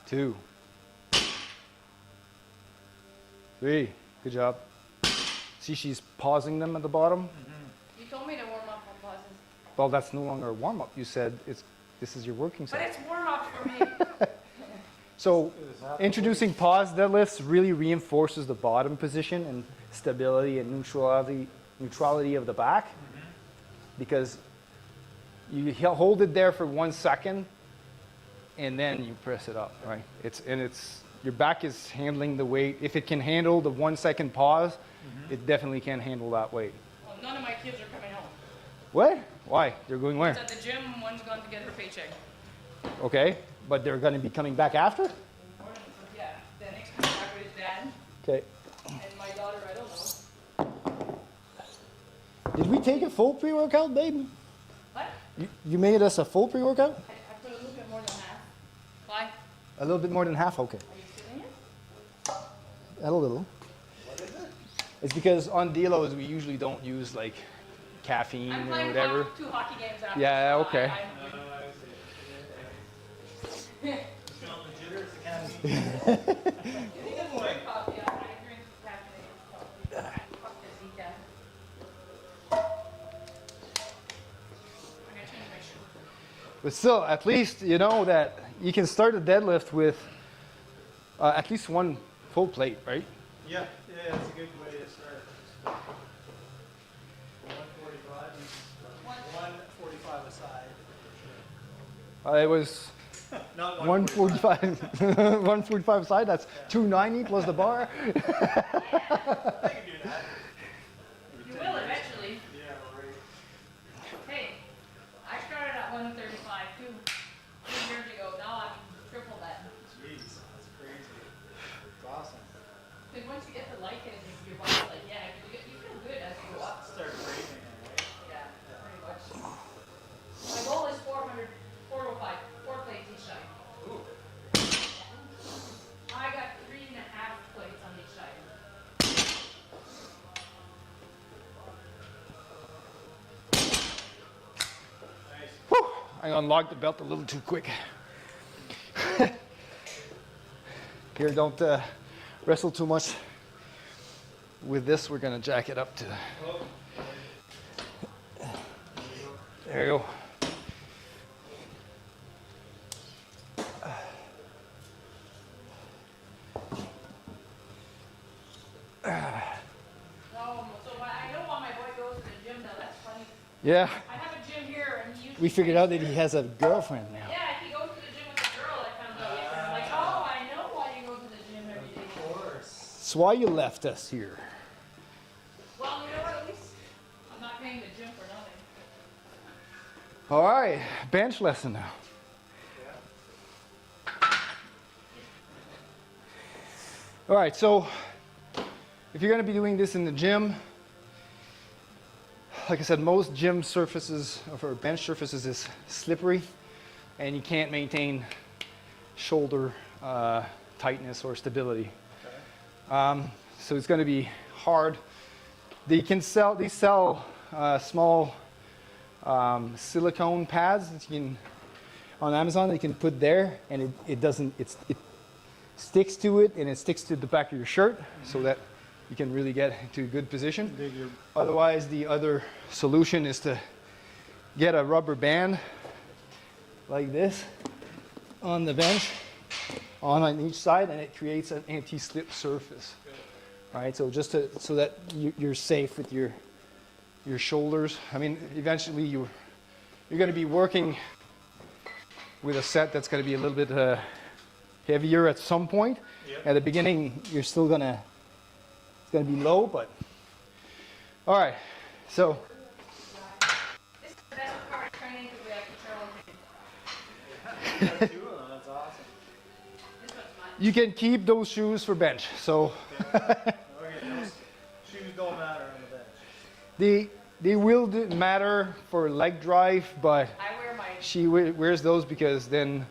2, 3. Good job. See, she's pausing them at the bottom. You told me to warm up on pauses. Well, that's no longer a warm-up. You said this is your working But set. it's warm up for me. So Is that- introducing pause deadlifts really reinforces the bottom position and stability and neutrality of the back, because you hold it there for 1 second and then you press it up, right? It's your back is handling the weight. If it can handle the 1 second pause, it definitely can handle that weight. Well, none of my kids are coming home. What? Why? They're going where? It's at the gym, one's gone to get her paycheck. Okay, but they're going to be coming back after? Yeah, the next coming back with his dad Okay. and my daughter, I don't know. Did we take a full pre-workout, babe? What? You made us a full pre-workout? I put a little bit more than half. Why? A little bit more than half? Okay. Are you feeling it? A little. What is it? It's because on delos we usually don't use like caffeine I'm or playing whatever. 2 hockey games after. Yeah, so okay. I see. Feeling the jitters again. You think it's more coffee? I drink caffeinated coffee. Fuck this decaf. I'm gonna change my shoe. But still, at least you know that you can start a deadlift with at least 1 full plate, right? Yeah, it's a good way to start. 145 and 145 aside. It was Not 145, 145 side. That's 290 plus the bar. I can do that. You will eventually. Yeah, right. Hey, I started at 135 too, 2 years ago. Now I'm triple that. Jeez, that's crazy. It's awesome. Because once you get the light in your body's like, yeah, you feel good as you go up. Start I unlocked the belt a little too quick. Here, don't wrestle too much. With this, we're gonna jack it up to. There you go. So I know why my boy goes to the gym now. That's funny. Yeah, I have a gym here, and he usually we figured out that he has a girlfriend now. Yeah, he goes to the gym with a girl. I found out yesterday. I'm like, oh, I know why you go to the gym every day. Of course. That's why you left us here. Well, you know what? At least I'm not paying the gym for nothing. All right, bench lesson now. All right, so if you're going to be doing this in the gym, like I said, most gym surfaces or bench surfaces is slippery, and you can't maintain shoulder tightness or stability. So it's going to be hard. They sell small silicone pads that you can on Amazon. They can put there, and it sticks to it, and it sticks to the back of your shirt, so that you can really get into a good position. Otherwise, the other solution is to get a rubber band like this on the bench, on each side, and it creates an anti-slip surface. All right, so just so that you're safe with your shoulders. I mean, eventually you're going to be working with a set that's going to be a little bit heavier at some point. Yep. At the beginning, you're still it's going to be low, but all right. So This is the best part of training because we have control. That's awesome. This one's mine. you can keep those shoes for bench. So Okay, those shoes don't matter on the bench. they will matter for leg drive, but I wear my. she wears those because then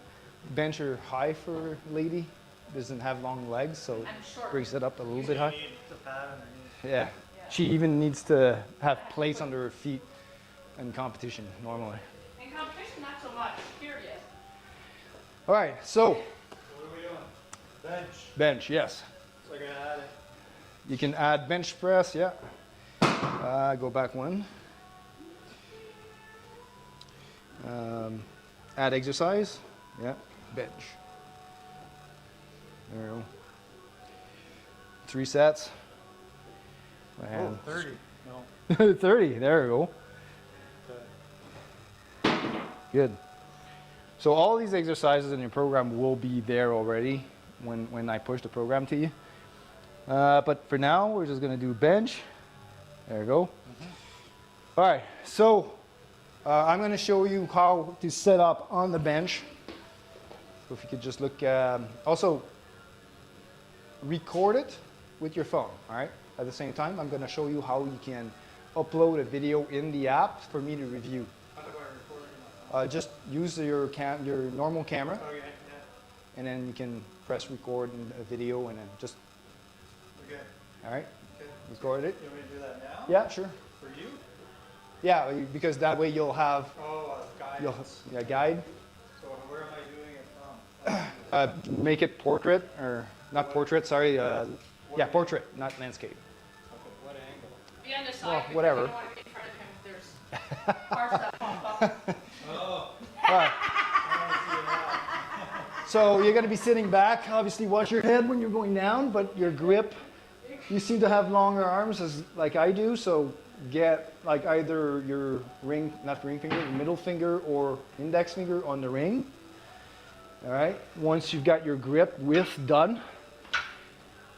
bench are high for a lady. Doesn't have long legs, so I'm short. brings it up a little bit high. You need the pad underneath. Yeah. She even needs to have plates under her feet in competition normally. In competition, not so much. Period. All right, so What are we doing? Bench. bench, yes. So I can add it. You can add bench press, yeah. Go back one. Add exercise, yeah. Bench. There we go. 3 sets. And 30. No. 30, there we go. Okay. Good. So all these exercises in your program will be there already when I push the program to you. But for now, we're just going to do bench. There we go. All right, so I'm going to show you how to set up on the bench. So if you could just look, also record it with your phone, all right? At the same time, I'm going to show you how you can upload a video in the app for me to review. How do I record it? Just use your normal camera, Okay, and then you can press record in a video, and then just, yeah. Okay. all right, Okay. record it. You want me to do that now? Yeah, sure. For you? Yeah, because that way you'll have Oh, guidance. a guide. So where am I doing it from? Make it portrait, or not portrait, sorry. Yeah, portrait, not landscape. Okay, what angle? Be on the side. Well, because whatever. You don't want to be in front of him. There's parts that pop up. Oh, All right. I want to see it now. So you're going to be sitting back. Obviously, watch your head when you're going down, but your grip. You seem to have longer arms, like I do. So get like either your not ring finger, middle finger or index finger on the ring. All right. Once you've got your grip width done,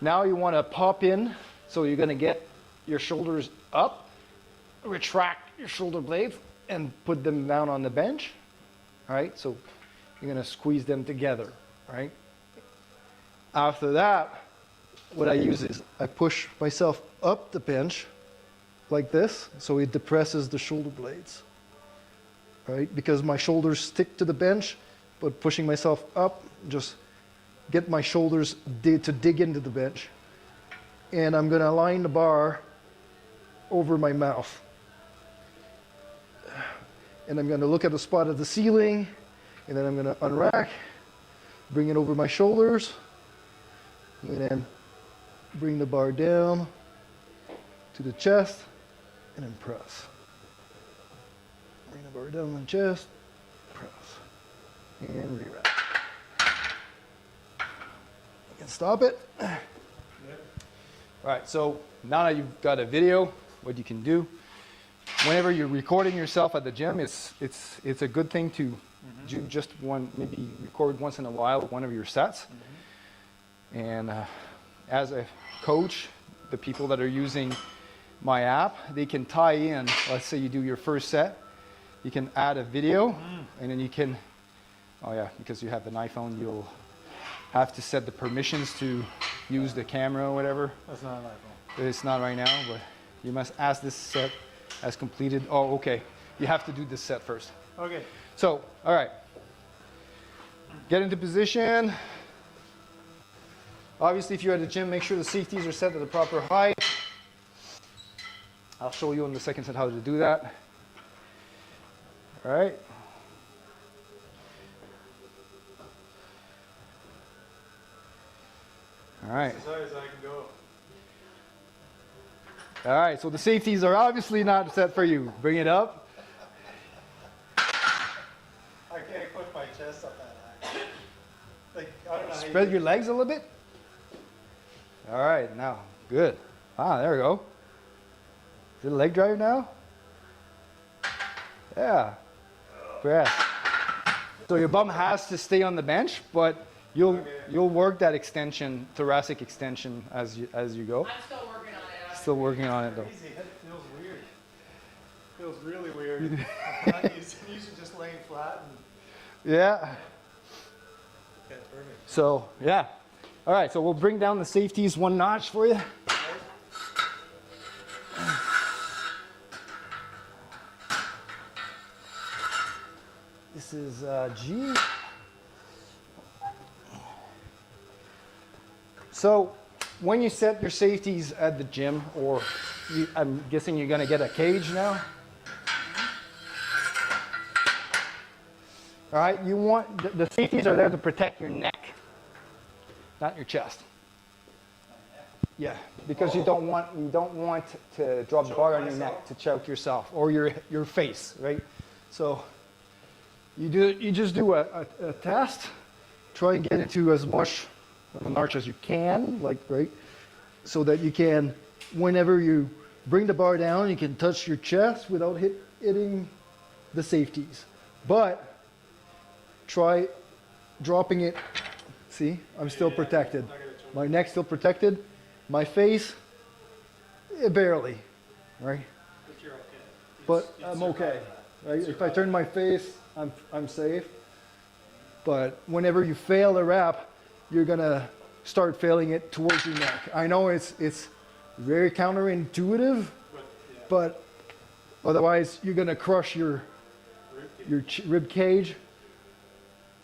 now you want to pop in. So you're going to get your shoulders up, retract your shoulder blades, and put them down on the bench. All right. So you're going to squeeze them together. All right. After that, what I use is I push myself up the bench like this, so it depresses the shoulder blades, right? Because my shoulders stick to the bench, but pushing myself up, just get my shoulders to dig into the bench. And I'm gonna align the bar over my mouth. and I'm going to look at the spot of the ceiling, and then I'm going to unrack, bring it over my shoulders, and then bring the bar down to the chest, and then press. Bring the bar down on the chest, press, and re-wrap. You can stop it. All right, so now that you've got a video, what you can do, whenever you're recording yourself at the gym, it's a good thing to do just one, maybe record once in a while one of your sets. And as a coach, the people that are using my app, they can tie in, let's say you do your first set, you can add a video, and then you can, oh yeah, because you have an iPhone, you'll have to set the permissions to use the camera or whatever. That's not an iPhone. It's not right now, but you must ask this set as completed. Oh, okay. You have to do this set first. Okay. So, all right. Get into position. Obviously, if you're at the gym, make sure the safeties are set to the proper height. I'll show you in the second set how to do that. All right. All right. As high as I can go. All right, so the safeties are obviously not set for you. Bring it up. I can't put my chest up that high. Like, I don't know how Spread your legs a little bit. All right, now, good. Ah, there we go. Is it a leg drive now? Yeah. Press. So your bum has to stay on the bench, but you'll work that extension, thoracic extension as you go. I'm still working on it. Still working on it though. Easy. It feels weird. Feels really weird. I'm not used to just laying flat and. Yeah. Okay, perfect. So yeah. All right, so we'll bring down the safeties one notch for you. This is G. So when you set your safeties at the gym, or I'm guessing you're going to get a cage now. All right, you want the safeties are there to protect your neck, not your chest. Yeah, because you don't want to drop the bar on your neck to choke yourself or your face, right? So you just do a test. Try and get into as much of an arch as you can, like right, so that you can, whenever you bring the bar down, you can touch your chest without hitting the safeties. But try dropping it. See, I'm still protected. My neck's still protected. My face, barely, right? But you're okay. But I'm okay, right? If I turn my face, I'm safe. But whenever you fail a wrap, you're gonna start failing it towards your neck. I know it's very counterintuitive, but otherwise you're gonna crush your rib cage.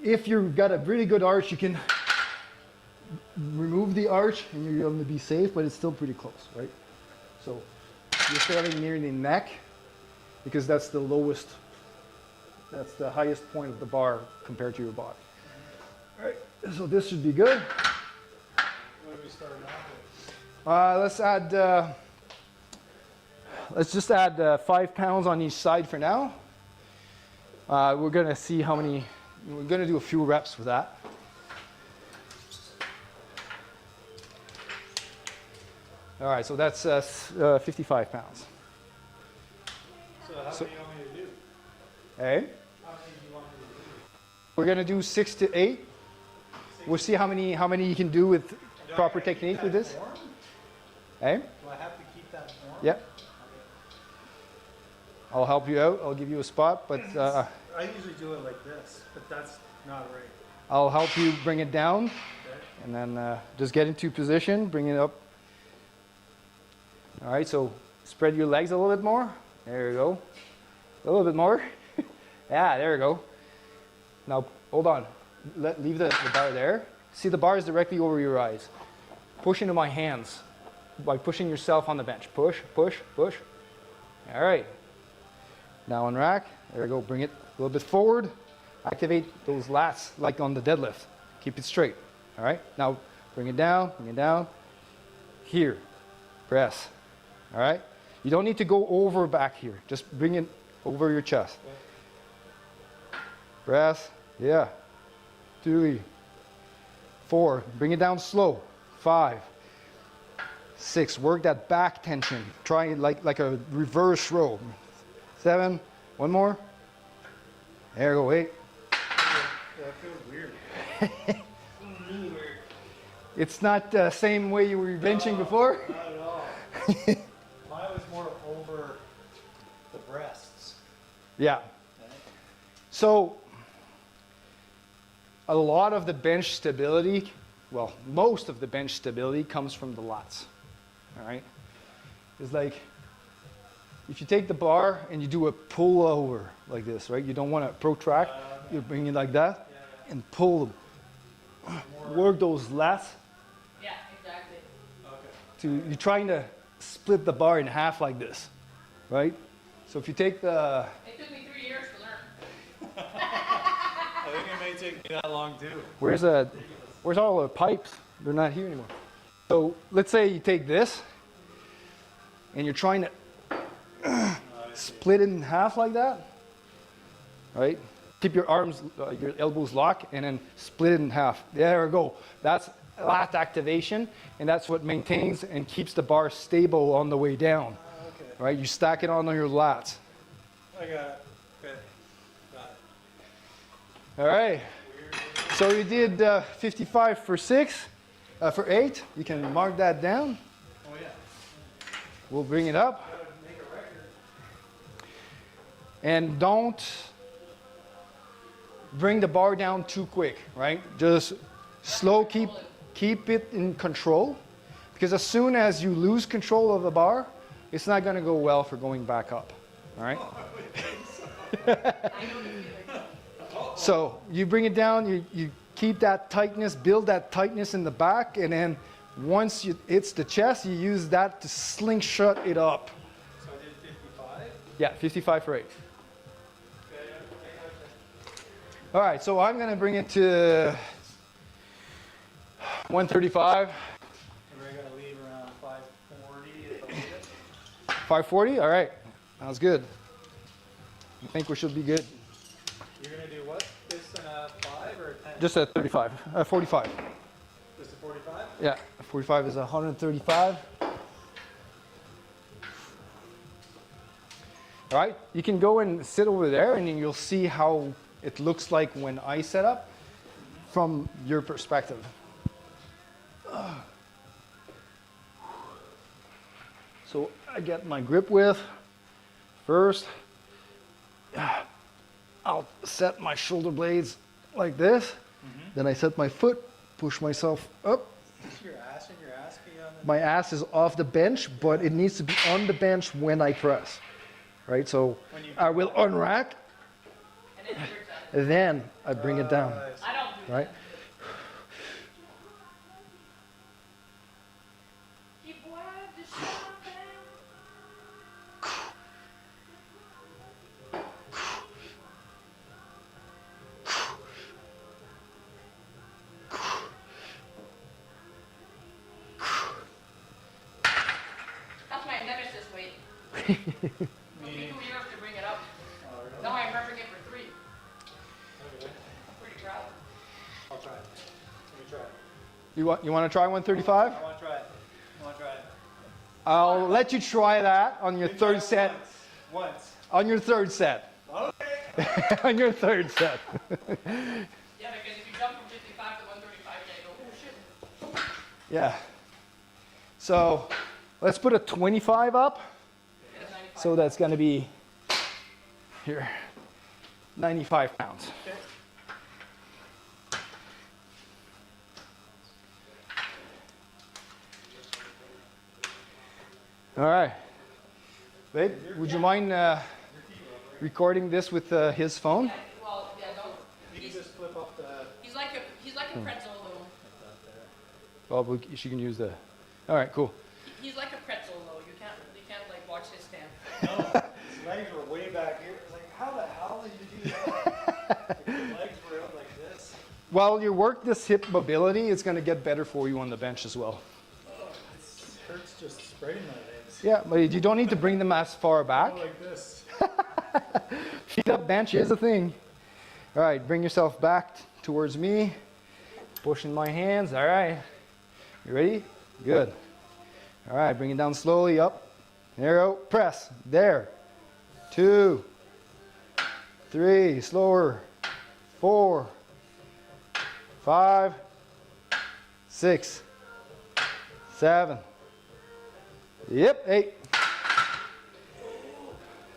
If you've got a really good arch, you can remove the arch and you're going to be safe, but it's still pretty close, right? So you're failing near the neck because that's the lowest, that's the highest point of the bar compared to your body. All right, so this should be good. What are we starting off with? Let's just add 5 pounds on each side for now. We're going to see how many, we're going to do a few reps with that. All right, so that's 55 pounds. So how many do you want me to do? Hey? How many do you want me to do? We're going to do 6 to 8. We'll see how many you can do with proper technique with this. Hey? Do I have to keep that form? Yep. I'll help you out. I'll give you a spot, but I usually do it like this, but that's not right. I'll help you bring it down, Okay. and then just get into position, bring it up. All right, so spread your legs a little bit more. There you go. A little bit more. Yeah, there you go. Now, hold on. Leave the bar there. See, the bar is directly over your eyes. Push into my hands by pushing yourself on the bench. Push, push, push. All right. Now on rack. There we go. Bring it a little bit forward. Activate those lats like on the deadlift. Keep it straight. All right. Now bring it down. Bring it down. Here. Press. All right. You don't need to go over back here. Just bring it over your chest. Press. Yeah. 3, 4. Bring it down slow. 5, 6. Work that back tension. Try it like a reverse row. 7. One more. There you go. 8. That feels weird. It's not the same way you were benching before? Not at all. Mine was more over the breasts. Yeah. So, a lot of the bench stability, well, most of the bench stability comes from the lats. All right? It's like, if you take the bar and you do a pull over like this, right? You don't want to protract. You bring it like that and pull them. Work those lats. Yeah, exactly. Okay. You're trying to split the bar in half like this, right? So if you take the... It took me 3 years to learn. I think it may take me that long too. Where's all the pipes? They're not here anymore. So let's say you take this and you're trying to split it in half like that, right? Keep your arms, your elbows locked, and then split it in half. There we go. That's lat activation, and that's what maintains and keeps the bar stable on the way down. Okay. Right? You stack it on your lats. I got it. Okay. Got it. All right. So you did 55 for 6, for 8. You can mark that down. Oh yeah. We'll bring it up. Gotta make a record. And don't bring the bar down too quick, right? Just slow, keep it in control. Because as soon as you lose control of the bar, it's not going to go well for going back up, all right? So you bring it down, you keep that tightness, build that tightness in the back, and then once it's the chest, you use that to slingshot it up. So I did 55? Yeah, 55 for 8. All right, so I'm going to bring it to 135. And we're going to leave around 540 at the latest. 540? All right, sounds good. I think we should be good. You're going to do what? This and a 5 or a 10? Just a 35, 45. Just a 45? Yeah, 45 is 135. All right, you can go and sit over there and then you'll see how it looks like when I set up from your perspective. So I get my grip width first. I'll set my shoulder blades like this. Then I set my foot, push myself up. Is this your ass and your ass be on the... My ass is off the bench, but it needs to be on the bench when I press. Right, so I will unrack, then I bring it down, I don't do right? that. You boy, just shut up, man. That's my nemesis weight. It took me 2 years to bring it up. Now I'm repping it for 3. Okay. I'm pretty proud. I'll try it. Let me try it. You want to try 135? I want to try it. I want to try it. I'll let you try that on your Maybe third try it set. Once. On your third set. Okay. On your third set. Yeah, because if you jump from 55 to 135, you gotta go, oh shit. Yeah. So let's put a 25 up. It's 95. So that's going to be here, 95 pounds. Okay. All right. Babe, would you mind recording this with his phone? Yeah, well, yeah, don't. You can just flip up the... He's like a pretzel though. Well, she can use the. All right, cool. He's like a pretzel though. You can't like watch his stand. No, his legs were way back here. It's like, How the hell did you do that? Like, your legs were out like this. Well, you work this hip mobility, it's going to get better for you on the bench as well. Oh, it hurts just spreading my legs. Yeah, but you don't need to bring them as far back. Go like this. Feet up bench is a thing. All right, bring yourself back towards me. Pushing my hands. All right. You ready? Good. All right, bring it down slowly up. There you go. Press. There. 2, 3. Slower. 4, 5, 6, 7. Yep, 8.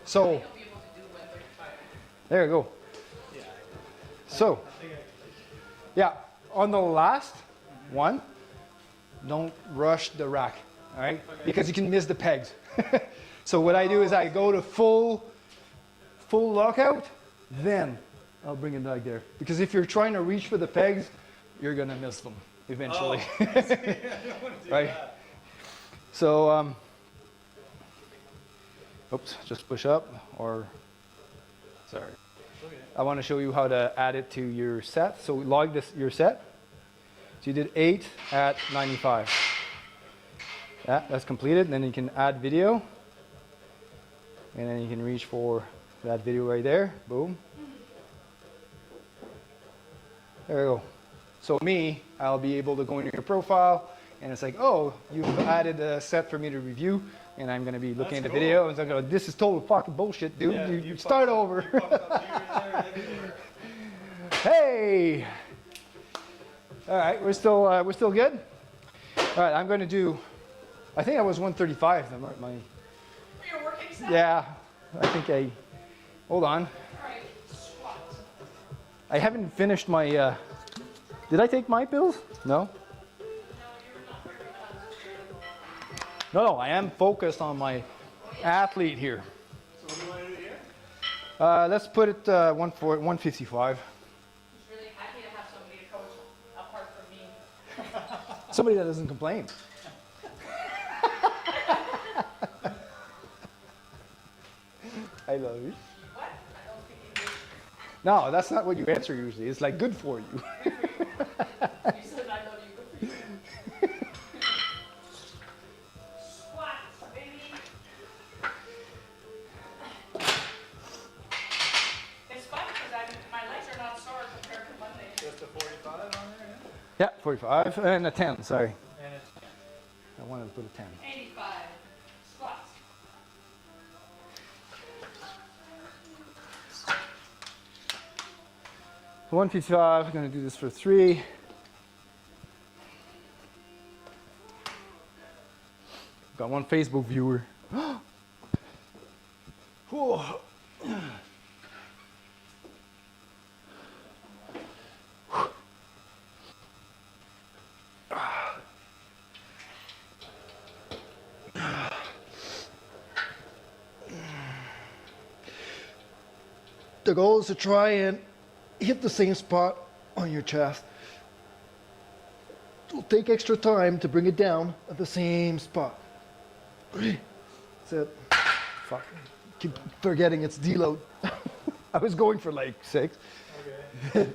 So, there you go. Yeah. So, I think I yeah, on the last one, don't rush the rack, all right? Okay. Because you can miss the pegs. So what I do is I go to full lockout, then I'll bring it like there. Because if you're trying to reach for the pegs, you're gonna miss them eventually. I don't want to do Right. that. So, oops, just push up or, sorry. Okay. I want to show you how to add it to your set. So log this, your set. So you did 8 at 95. Yeah, that's completed. Then you can add video. And then you can reach for that video right there. Boom. There you go. So me, I'll be able to go into your profile and it's like, oh, you've added a set for me to review. And I'm going to be looking at the That's video and I'm going, this is total fucking bullshit, dude. Yeah, you fucked start up- over. you fucked up here, there, and everywhere. Hey! All right, we're still good? All right, I'm going to do, I think I was 135. For your working set? Yeah, I think hold on. All right, squats. I haven't finished my, did I take my pills? No? No, you're not very good. No, I am focused on my athlete here. So what do you want to do here? Let's put it 155. Just really happy to have somebody to coach apart from me. Somebody that doesn't complain. I love you. What? I don't think you do. No, that's not what you answer usually. It's like good for you. You said I love you. Good for you. Squats, baby. It's funny because my legs are not sore compared to Monday. Just a 45 on there, Yeah, 45 and a 10, sorry. yeah? And it's I wanted to put a 10. 85. Squats. So 155, I'm going to do this for 3. Got one Facebook viewer. Whew. The goal is to try and hit the same spot on your chest. It'll take extra time to bring it down at the same spot. That's it. Fuck. Keep forgetting it's deload. I was going for like 6. okay.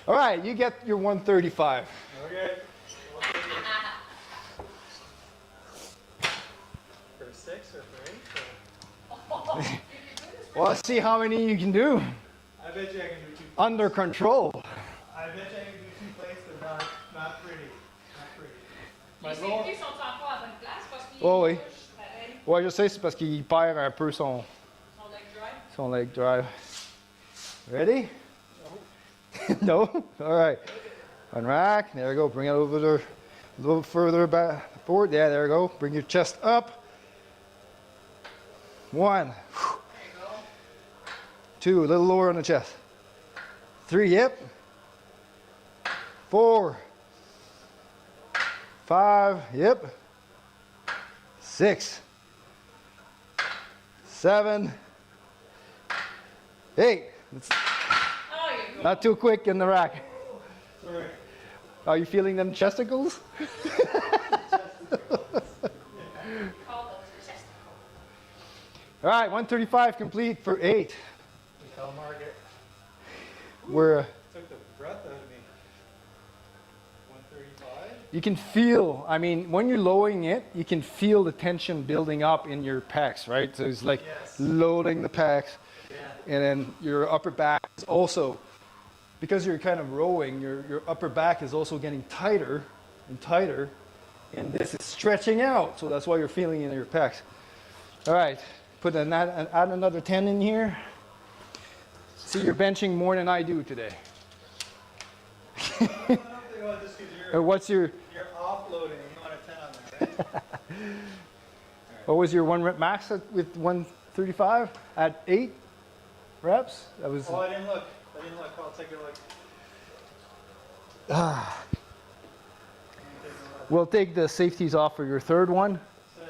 All right, you get your 135. Okay. For 6 or for 8? Well, let's see how many you can do. I bet you I can do 2. Under control. I bet you I can do 2 plates, but not pretty. Not pretty. My Ils lower, sont encore à bonne place parce qu'ils Oh oui. touchent pareil. Ouais, je sais, c'est parce qu'il perd un peu Son leg drive. son leg drive. Ready? No? All right. Unrack. There we go. Bring it over there. A little further back forward. Yeah, there we go. Bring your chest up. 1. There you go. 2. A little lower on the chest. 3. Yep. 4. 5. Yep. 6. 7. 8. It's Oh, you go. not too quick in the rack. sorry. Are you feeling them chesticles? Call those chest. All right, 135 complete for 8. Tell Margaret. We're, Took the breath out of me. 135. you can feel, I mean, when you're lowering it, you can feel the tension building up in your pecs, right? So it's like Yes. loading the pecs, Yeah. and then your upper back is also, because you're kind of rowing, your upper back is also getting tighter and tighter, and this is stretching out, so that's why you're feeling it in your pecs. All right, add another 10 in here. See, you're benching more than I do today. I don't think about this because What's your, you're offloading. You want a 10 on there, right? what was your 1 rep max with 135 at 8 reps? That was. Oh, I didn't look. I'll take a look. We'll take the safeties off for your third one. Said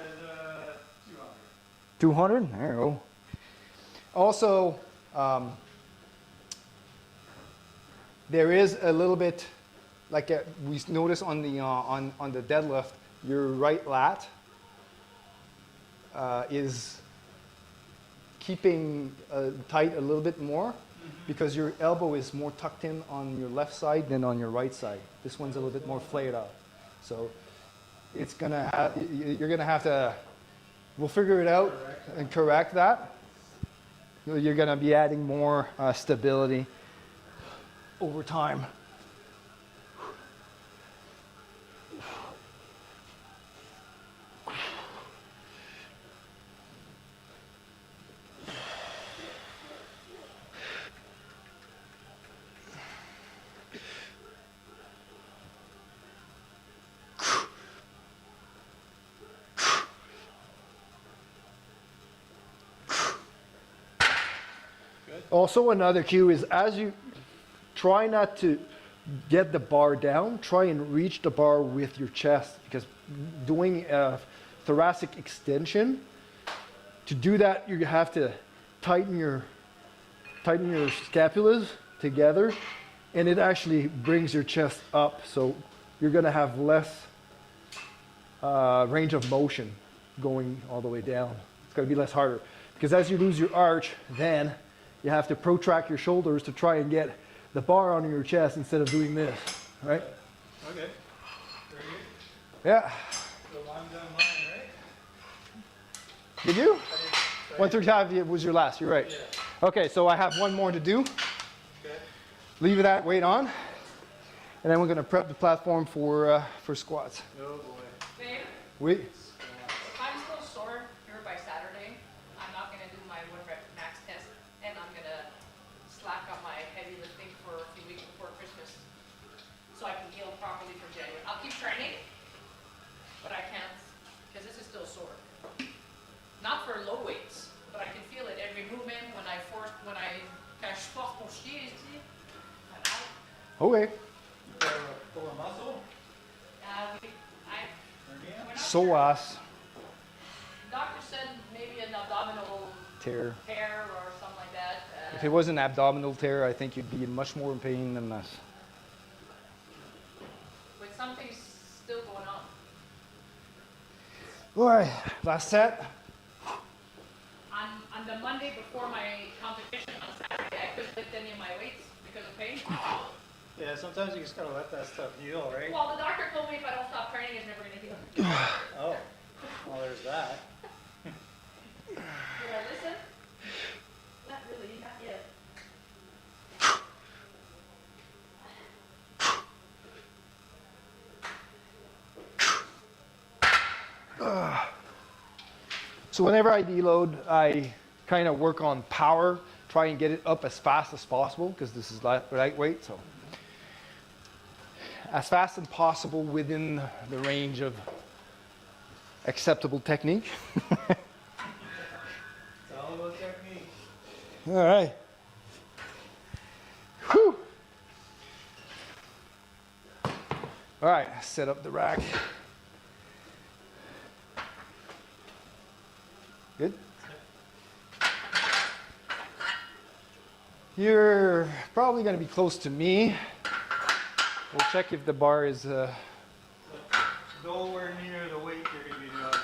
200. 200. There you go. Also, there is a little bit, like we notice on the deadlift, your right lat is keeping tight a little bit more because your elbow is more tucked in on your left side than on your right side. This one's a little bit more flared out. So it's gonna you're gonna have to, we'll figure it out and correct that. You're gonna be adding more stability over time. Also, another cue is as you try not to get the bar down, try and reach the bar with your chest, because doing a thoracic extension, to do that you have to tighten your scapulas together, and it actually brings your chest up, so you're going to have less range of motion going all the way down. It's going to be less harder, because as you lose your arch, then you have to protract your shoulders to try and get the bar onto your chest instead of doing this, right? Okay. Very good. Yeah. So I'm done mine, right? Did you? 135 was your last, you're right. Yeah. Okay, so I have one more to do. Okay. Leave that weight on, and then we're going to prep the platform for squats. Oh boy. Babe, Wait. if I'm still sore here by Saturday, I'm not gonna do my 1 rep max test, and I'm gonna slack on my heavy lifting for a few weeks before Christmas, so I can heal properly for January. I'll keep training, but I can't, because this is still sore. Not for low weights, but I can feel it every movement when I force mon chier ici. Okay. Pull a muscle. We're not So sure. Doctor said maybe an abdominal Tear. or something like that. If it was an abdominal tear, I think you'd be much more in pain than us. But something's still going on. All right, last set. On the Monday before my competition on Saturday, I couldn't lift any of my weights because of pain. Yeah, sometimes you just gotta let that stuff heal, right? Well, the doctor told me if I don't stop training, it's never going to heal. Oh, well, there's that. Did I listen? Not really, not yet. So whenever I deload, I kind of work on power, try and get it up as fast as possible, because this is lightweight, so as fast as possible within the range of acceptable technique. It's all about technique. All right. Whew. All right, set up the rack. Good? You're probably going to be close to me. We'll check if the bar is... Nowhere near the weight you're gonna be doing.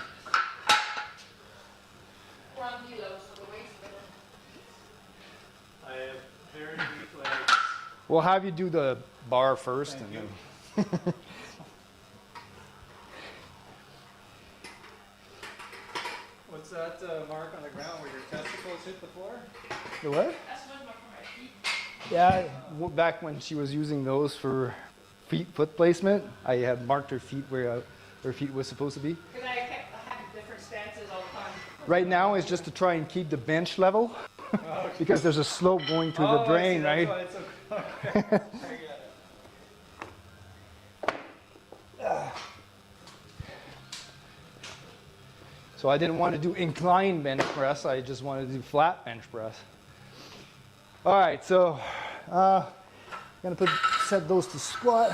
We're on deload, so the weight's better. Very weak legs. We'll have you do the bar first, Thank and you. then. What's that mark on the ground where your testicles hit the floor? The what? That's one more for my feet. Yeah, back when she was using those for foot placement, I had marked her feet where her feet was supposed to be. Because I have different stances all the time. Right now is just to try and keep the bench level, because there's a slope going to the drain, right? That's why it's so okay. I get it. So I didn't want to do inclined bench press, I just wanted to do flat bench press. All right, so gonna set those to squat.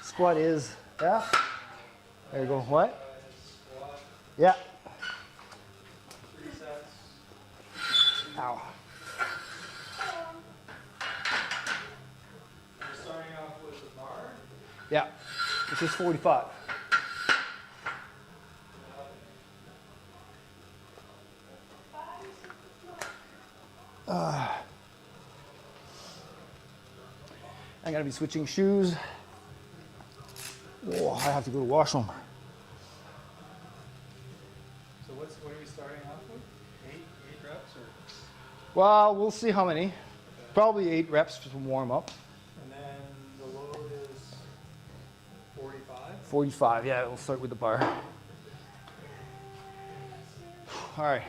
Squat is, yeah. There you go, what? Squat, Yeah. 3 sets. Ow. We're starting off with the bar. Yeah, this is 45. I'm gonna be switching shoes. Oh, I have to go to the washroom. So what are we starting off with? 8 reps or? Well, we'll see how many. Probably 8 reps to warm up. And then the load is 45. 45, yeah, we'll start with the bar. All right.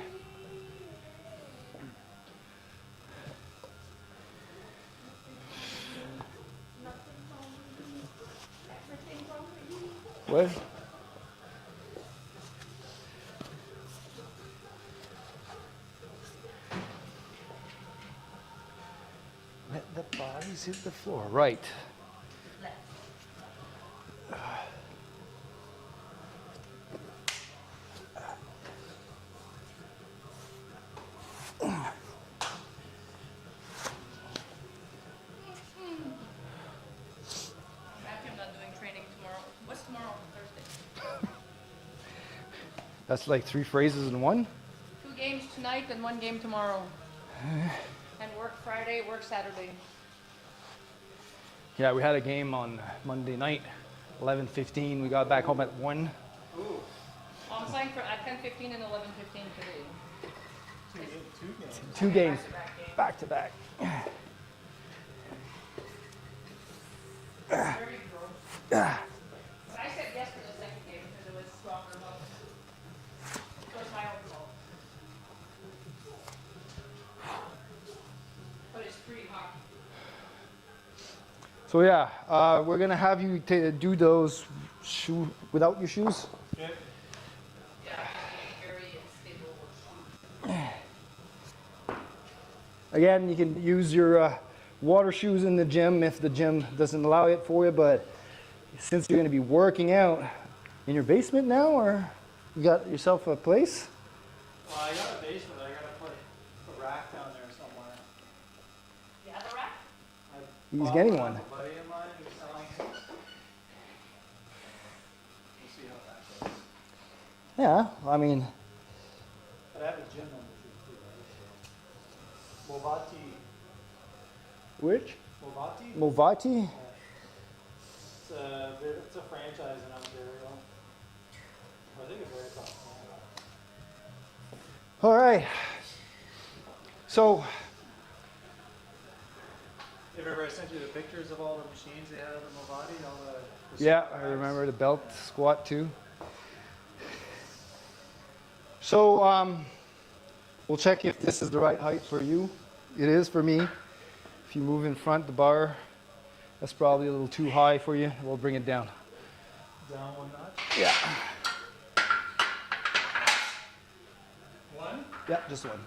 What? Let the bodies hit the floor. Right. I'm not doing training tomorrow. What's tomorrow? Thursday. That's like 3 phrases in one. 2 games tonight and 1 game tomorrow. And work Friday, work Saturday. Yeah, we had a game on Monday night, 11:15. We got back home at 1. Ooh, I'm playing at 10:15 and 11:15 today. 2 games. 2 games Back to back game. back to back. Very gross. But I said yes for the second game because it was stronger enough. So it's my own fault. But it's pretty hot. So yeah, we're gonna have you do those without your shoes. Okay. Yeah, it's very unstable. Again, you can use your water shoes in the gym if the gym doesn't allow it for you, but since you're gonna be working out in your basement now, or you got yourself a place? Well, I got a basement. I gotta put a rack down there somewhere. You have a rack? I He's bought getting off one. A buddy of mine who's selling it. We'll see how that goes. Yeah, I mean, But I have a gym membership too, right? Movati. which? Movati? Movati? It's a franchise in Ontario. I think it's very tough. All right. So, Remember I sent you the pictures of all the machines they had at the Movati? All the yeah, super I racks? remember the belt squat too. So, we'll check if this is the right height for you. It is for me. If you move in front, the bar, that's probably a little too high for you. We'll bring it down. Down 1 notch. Yeah. 1? Yeah, just one.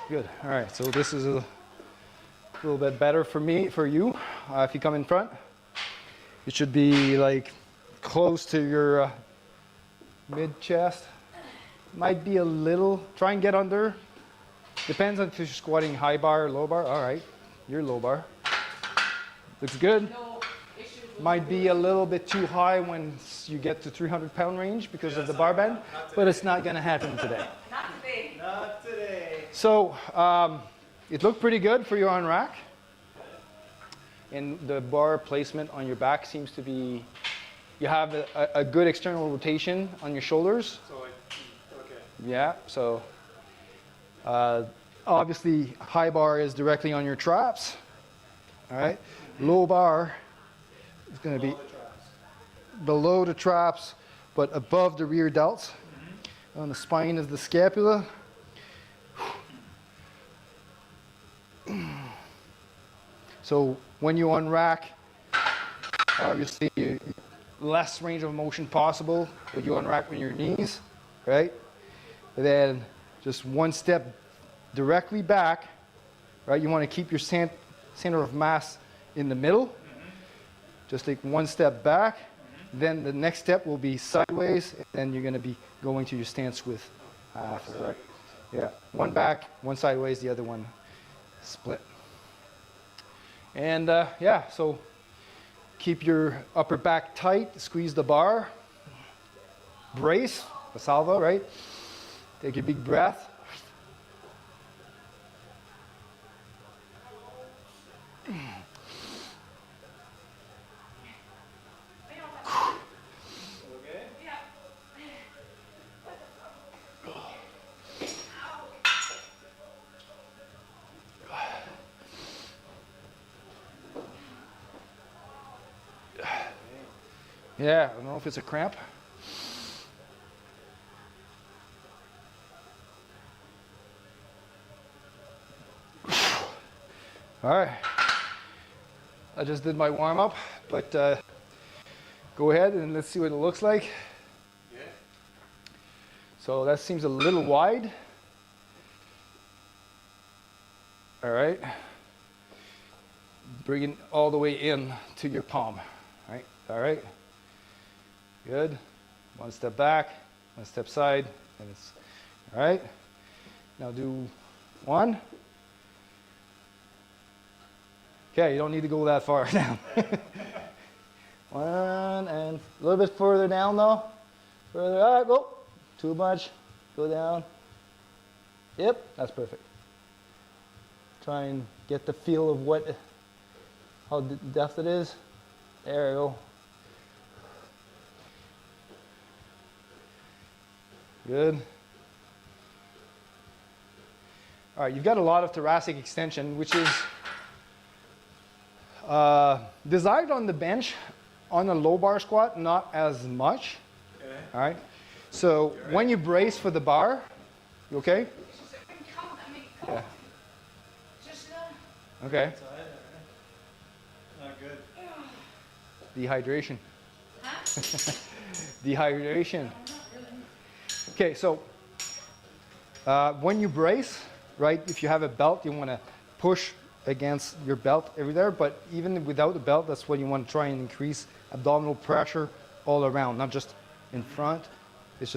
Good. All right. So this is a little bit better for me, for you. If you come in front, it should be like close to your mid chest. Might be a little. Try and get under. Depends on if you're squatting high bar or low bar. All right. You're low bar. Looks good. No issues with Might be a little bit too high when once you get to 300-pound range because of the bar bend, but it's not going to happen today. Not today. Not today. So it looked pretty good for you on rack. And the bar placement on your back seems to be, you have a good external rotation on your shoulders. So like, okay. Yeah, so obviously high bar is directly on your traps. All right, low bar is going to be below the traps, but above the rear delts, on the spine of the scapula. So when you unrack, obviously less range of motion possible, but you unrack with your knees, right? And then just one step directly back, right? You want to keep your center of mass in the middle. Just take one step back. Then the next step will be sideways, and then you're going to be going to your stance with half, right? Yeah, one back, one sideways, the other one split. And yeah, so keep your upper back tight, squeeze the bar, brace, the salvo, right? Take a big breath. Yeah, I don't know if it's a cramp. All right. I just did my warm up, but go ahead and let's see what it looks like. Yeah. So that seems a little wide. All right. Bring it all the way in to your palm. Right. All right. Good. One step back, one step side, and it's all right. Now do one. Okay, you don't need to go that far down. One and a little bit further down though. Further, all right, go. Too much. Go down. Yep, that's perfect. Try and get the feel of how depth it is. There you go. Good. All right, you've got a lot of thoracic extension, which is desired on the bench. On a low bar squat, not as much. Okay. All right. So when you brace for the bar, you okay? Yeah. Okay. Not good. Dehydration. Dehydration. Okay, so when you brace, right, if you have a belt, you want to push against your belt every there, but even without the belt, that's what you want to try and increase abdominal pressure all around, not just in front. It's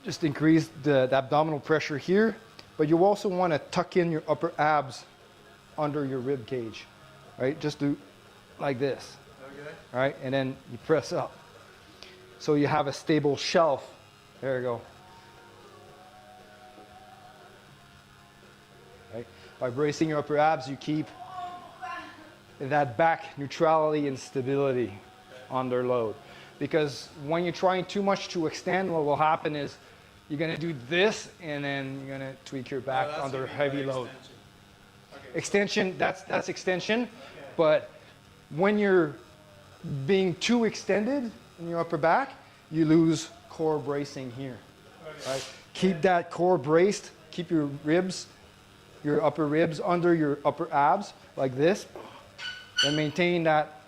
just increase the abdominal pressure here, but you also want to tuck in your upper abs under your rib cage, right? Just do like this, Okay. all right, and then you press up. So you have a stable shelf. There you go. Right? By bracing your upper abs, you keep that back neutrality and stability under load. Because when you're trying too much to extend, what will happen is you're going to do this, and then you're going to tweak your back that's under what you mean heavy by load. extension. Extension, that's extension. But when you're being too extended in your upper back, you lose core bracing here. Okay. Right? Keep that core braced. Keep your ribs, your upper ribs under your upper abs like this, and maintain that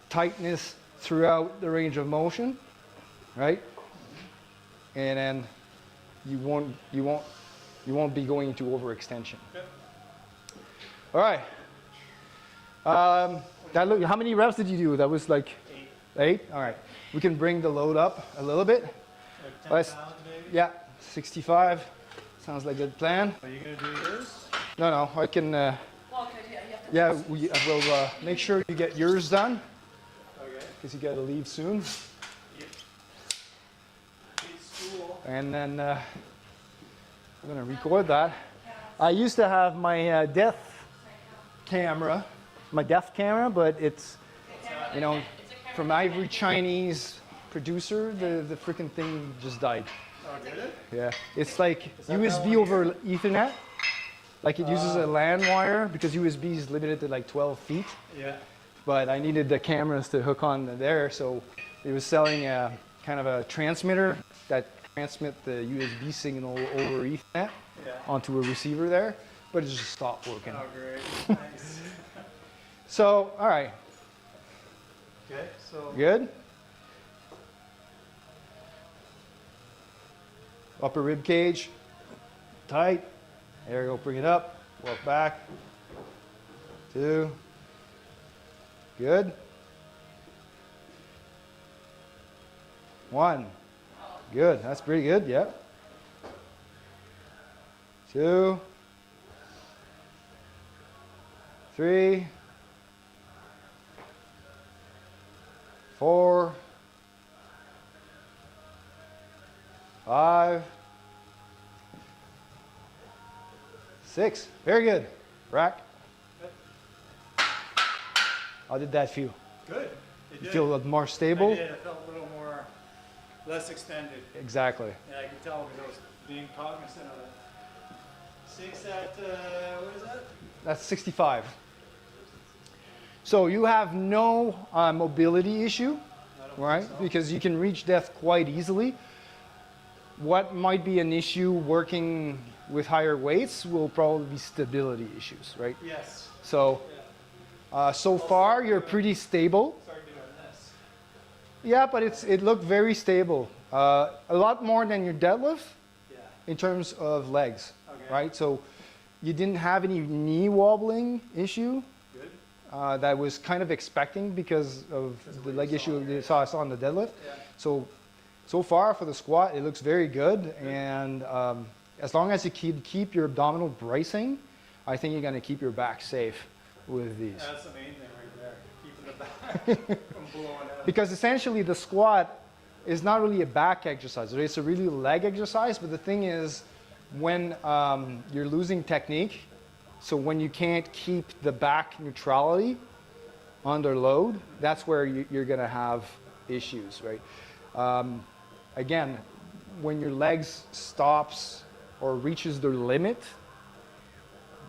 tightness throughout the range of motion, right? And then you won't be going into overextension. Okay. All right. How many reps did you do? That was like 8. All right. We can bring the load up a little bit. Like 10 Let's- pounds maybe? Yeah, 65. Sounds like a good plan. Are you going to do yours? No, I can. Well, 'cause, yeah, you have to Yeah, I will make sure you get yours done. Okay. because you got to leave soon. Yep. It's school. And then I'm going to record that. I used to have my death camera, but it's, you know, from Ivory Chinese producer, the freaking thing just died. Oh, did it? Yeah, it's like that USB one over Ethernet. Like it uses a LAN wire because USB is limited to like 12 feet. Yeah. But I needed the cameras to hook on there, so it was selling a kind of a transmitter that transmit the USB signal over Ethernet onto a receiver there, but it just stopped working. Oh, great. Nice. So, all right, Okay, so good. Upper rib cage, tight. There you go, bring it up, walk back. 2. Good. 1. Good, that's pretty good, yep. 2. 3. 4. 5. 6. Very good. Rack. How did that feel? good. It You did. feel a little more I stable? did. I felt a little more, less extended. Exactly. Yeah, I could tell because I was being cognizant of it. 6 at, what is that? That's 65. So you have no mobility issue, I don't right? think so. Because you can reach death quite easily. What might be an issue working with higher weights will probably be stability issues, right? Yes. So, so far you're pretty stable. Start doing this. Yeah, but it looked very stable. A lot more than your deadlift Yeah. in terms of legs, Okay. right? So you didn't have any knee wobbling issue. Good. That was kind of expecting because of the leg issue you saw on the deadlift. Yeah. So far for the squat, it looks very good. And as long as you keep your abdominal bracing, I think you're going to keep your back safe with these. That's the main thing right there. Keeping the back from blowing out. Because essentially the squat is not really a back exercise. It's a really leg exercise. But the thing is, when you're losing technique, so when you can't keep the back neutrality under load, that's where you're going to have issues, right? Again, when your legs stops or reaches their limit,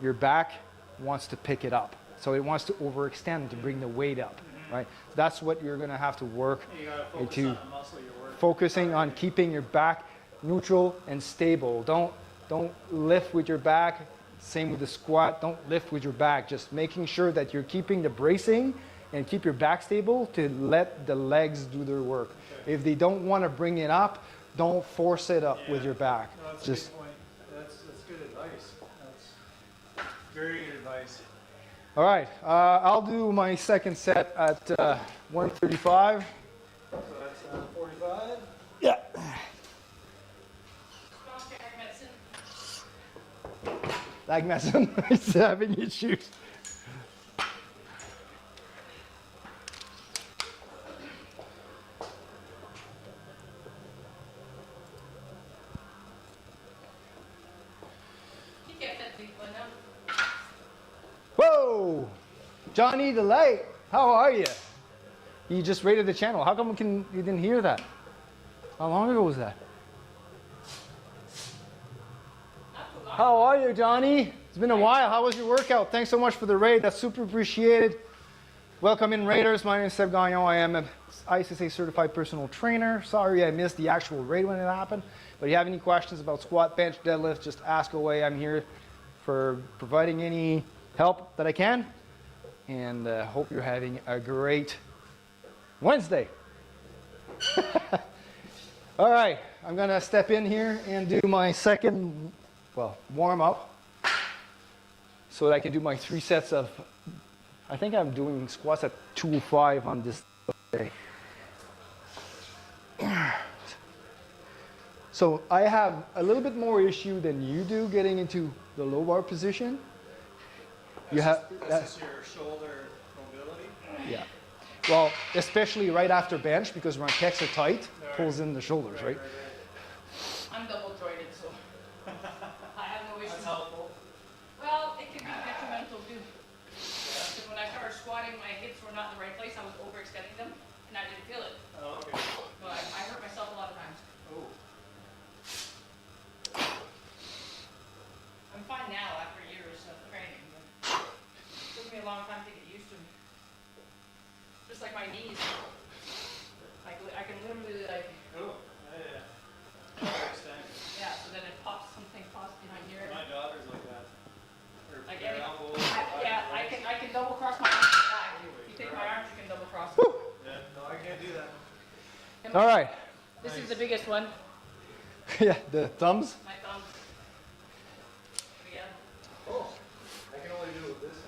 your back wants to pick it up. So it wants to overextend to bring the weight up, right? That's what you're going to have to work You gotta focus into on the muscle you're working. focusing on keeping your back neutral and stable. Don't lift with your back. Same with the squat. Don't lift with your back. Just making sure that you're keeping the bracing and keep your back stable to let the legs do their work. Okay. If they don't want to bring it up, don't force it up with Yeah. your back. No, that's a Just good point. That's good advice. That's very good advice. all right. I'll do my second set at 135. So that's 45. Yeah. Lag medicine. He's having issues. You can't fit people in them. Whoa! Johnny the Light, how are you? You just rated the channel. How come you didn't hear that? How long ago was that? Not too long. How are you, Johnny? It's been a while. How was your workout? Thanks so much for the raid. That's super appreciated. Welcome in, Raiders. My name is Seb Gagnon. I am an ICSA certified personal trainer. Sorry I missed the actual raid when it happened. But if you have any questions about squat, bench, deadlift, just ask away. I'm here for providing any help that I can. And hope you're having a great Wednesday. All right, I'm going to step in here and do my second, warm up. So that I can do my 3 sets of, I think I'm doing squats at 205 on this day. So I have a little bit more issue than you do getting into the low bar position. You have That's just your shoulder mobility. yeah. Well, especially right after bench because when pecs are tight, pulls in the shoulders, right? I'm double jointed, so I have no issue. That's helpful. Well, it can be detrimental too. Because when I started squatting, my hips were not in the right place. I was overextending them, and I didn't feel it. Oh, okay. So I hurt myself a lot of times. Oh. I'm fine now after years of training, but it took me a long time to get used to. Just like my knees. Like I can literally like, Oh, yeah. Overextend. yeah. So then it pops, something pops behind here. My daughter's like that. Her, Like her any, elbows. yeah, I can double cross my arms. If you take my arms, you can double cross. Yeah, no, I can't do that. All right. This is the biggest one. Yeah, the thumbs. My thumb. Yeah. Oh, I can only do it with this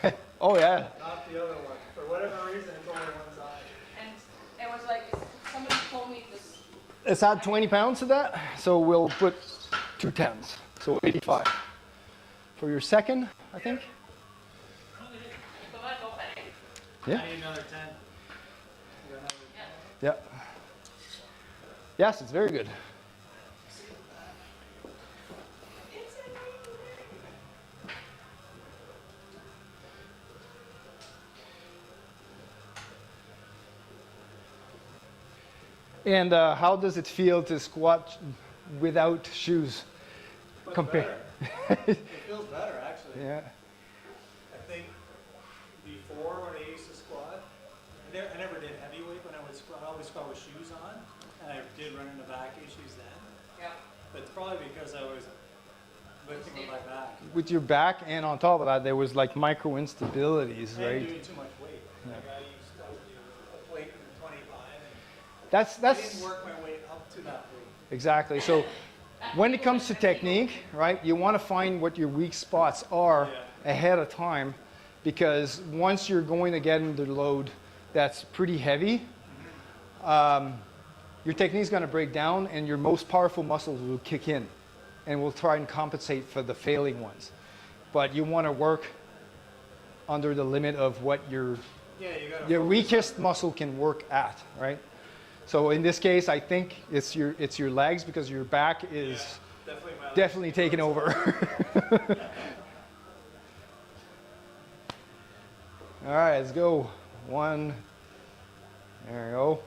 one, Oh yeah. not the other one. For whatever reason, it's only one side. And it was like somebody told me this. Let's add 20 pounds to that. So we'll put 2 tens. So 85. For your second, I think. Yeah. I need another 10. You got another 10? Yeah. Yes, it's very good. And how does it feel to squat without shoes? Feels Compare. better. It feels better, actually. Yeah. I think before when I used to squat, I never did heavyweight when I would squat. I always squat with shoes on, and I did run into back issues then. Yeah. But it's probably because I was lifting with my back. With your back, and on top of that, there was like micro instabilities, And right? doing too much weight. Like I used to do a weight in 25, and That's I didn't work my way up to that weight. exactly. So when it comes to technique, right, you want to find what your weak spots are ahead of time, because once you're going to get into the load that's pretty heavy, your technique is going to break down and your most powerful muscles will kick in and will try and compensate for the failing ones. But you want to work under the limit of what your weakest muscle can work at, right? So in this case, I think it's your legs because your back is definitely taking over. All right, let's go. 1. There we go.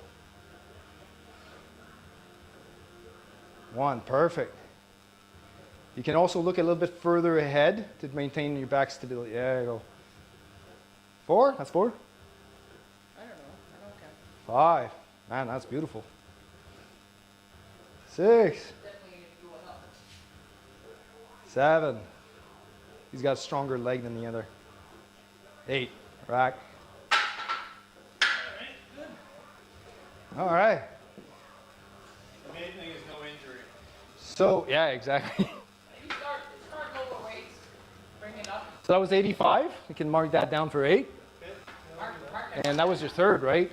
1, perfect. You can also look a little bit further ahead to maintain your back stability. There you go. 4, that's 4. I don't know. I don't care. 5, man, that's beautiful. 6, Definitely need to do it up. 7. He's got a stronger leg than the other. 8, rack. All right. The main thing is no injury. So, yeah, exactly. You start lower weights, bring it up. So that was 85. We can mark that down for 8. Mark it. And that was your third, right?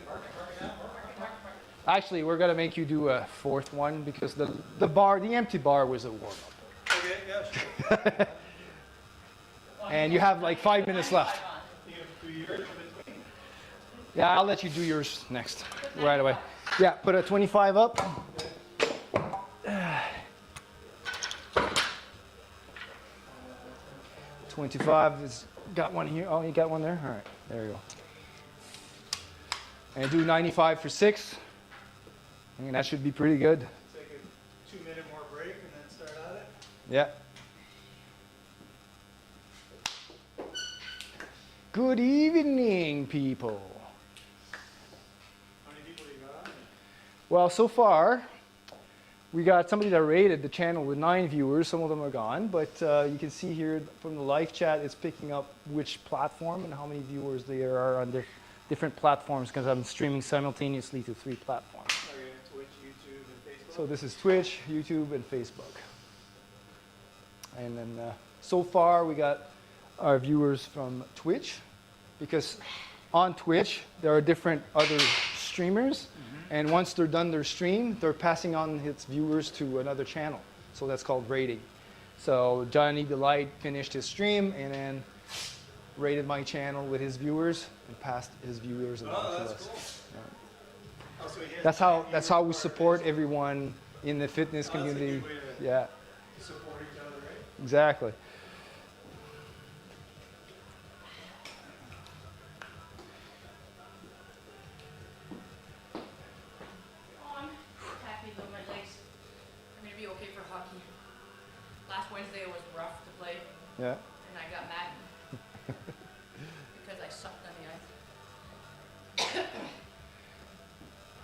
Actually, we're going to make you do a 4th one because the empty bar was a warm-up. Okay, yeah, sure. And you have like 5 minutes left. You have 2 years in between. Yeah, I'll let you do yours next, right away. Yeah, put a 25 up. $25 is got one here. Oh, you got one there? All right, there you go. And do 95 for 6. I mean, that should be pretty good. Take a 2-minute more break and then start at it. Yeah. Good evening, people. How many people you got on? Well, so far, we got somebody that rated the channel with 9 viewers. Some of them are gone, but you can see here from the live chat, it's picking up which platform and how many viewers there are on the different platforms because I'm streaming simultaneously to 3 platforms. Okay, Twitch, YouTube, and Facebook. So this is Twitch, YouTube, and Facebook. And then so far, we got our viewers from Twitch, because on Twitch, there are different other streamers, and once they're done their stream, they're passing on its viewers to another channel. So that's called rating. So Johnny Delight finished his stream, and then rated my channel with his viewers and passed his viewers along Oh, to that's us. cool. Oh, so he has That's how we viewers support for it. everyone in the fitness Oh, that's a community. good way to Yeah, support each other, right? exactly. Oh, I'm happy with my legs. I'm gonna be okay for hockey. Last Wednesday was rough to play, Yeah. and I got mad because I sucked on the ice.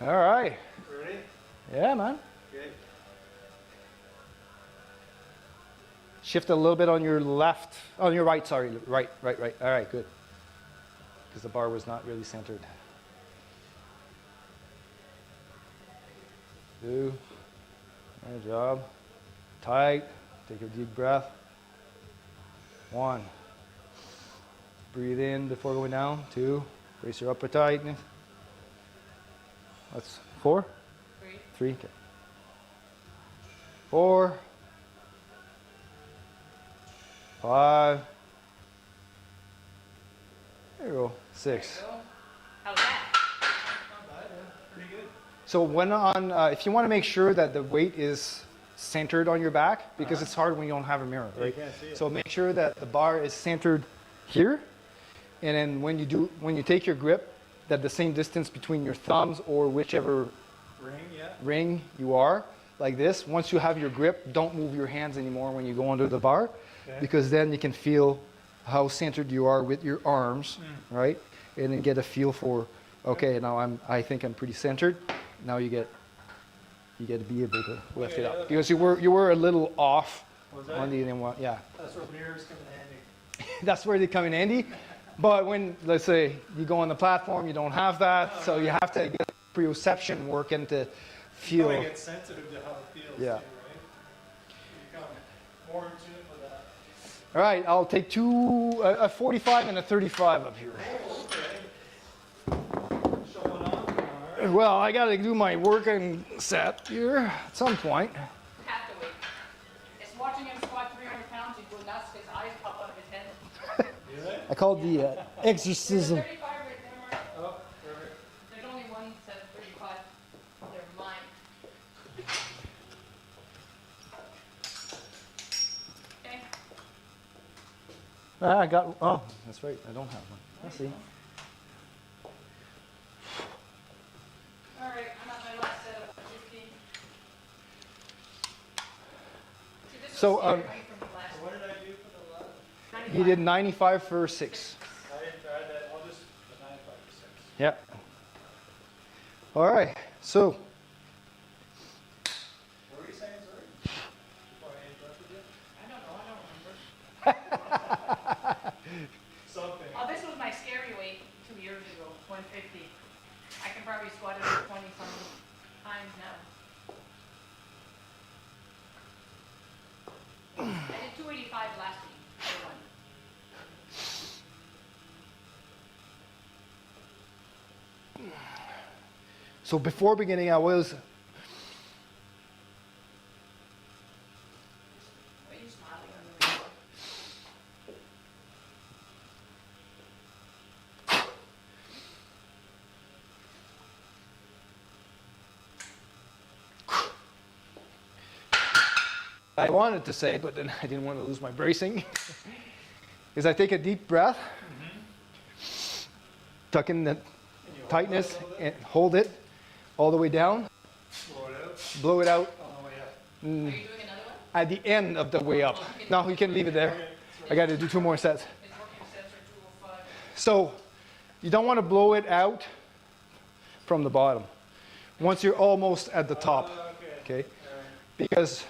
All right. Ready? Yeah, man. Okay. Shift a little bit on your left, on your right, sorry. Right. All right, good. Because the bar was not really centered. 2. Good job. Tight. Take a deep breath. 1. Breathe in before going down. 2. Brace your upper tightness. That's 4. 3. Okay. 4. 5. There you go. 6. How's that? Not bad, yeah. Pretty good. So when on, if you want to make sure that the weight is centered on your back, because it's hard when you don't have a mirror, right? You can't see it. So make sure that the bar is centered here, and then when you take your grip, that the same distance between your thumbs or whichever Ring, yeah. ring you are, like this. Once you have your grip, don't move your hands anymore when you go under the bar, Okay. because then you can feel how centered you are with your arms, right? And then get a feel for, okay, now I think I'm pretty centered. Now you get to be able to lift it Okay, up, yeah. because you were a little off Was on that? the one. Yeah, That's where mirrors come in handy. that's where they come in handy. But when, let's say, you go on the platform, you don't have that, so you have to get proprioception working to feel. Probably get sensitive to how it feels, Yeah. too, right? You become more in tune with that. All right, I'll take a 45 and a 35 up here. Okay. Showing on. All right. Well, I got to do my working set here at some point. Have to wait. It's watching him squat 300 pounds, he'd go nuts, his eyes pop out of his head. You ready? I call it the There's exorcism. a 35 right there, Mark. Oh, perfect. There's only one set of 35. They're mine. Okay. I got, oh, that's right, I don't have one. I see. All right, I'm at my last set of 15. See, this So, was scary right from the last So what did I do for the last? He did 95 for 6. I didn't try that. I'll just the 95%. Yeah. All right, so What were you saying, sorry? Before I interrupted you? I don't remember. Something. Oh, this was my scary weight 2 years ago, 150. I can probably squat it 20 some times now. I did 285 last week for one. so before beginning, I was, What are you smiling at me? I wanted to say, but then I didn't want to lose my bracing, is I take a deep breath, tuck in the And you hold tightness, it a little bit. and hold it all the way down, Blow it out. blow it out Oh, yeah. Are you doing another one? at the end of the way up. No, you can leave it there. I got to do 2 more sets. It's working sensor 205. So you don't want to blow it out from the bottom once you're almost at the top, Okay. okay? Because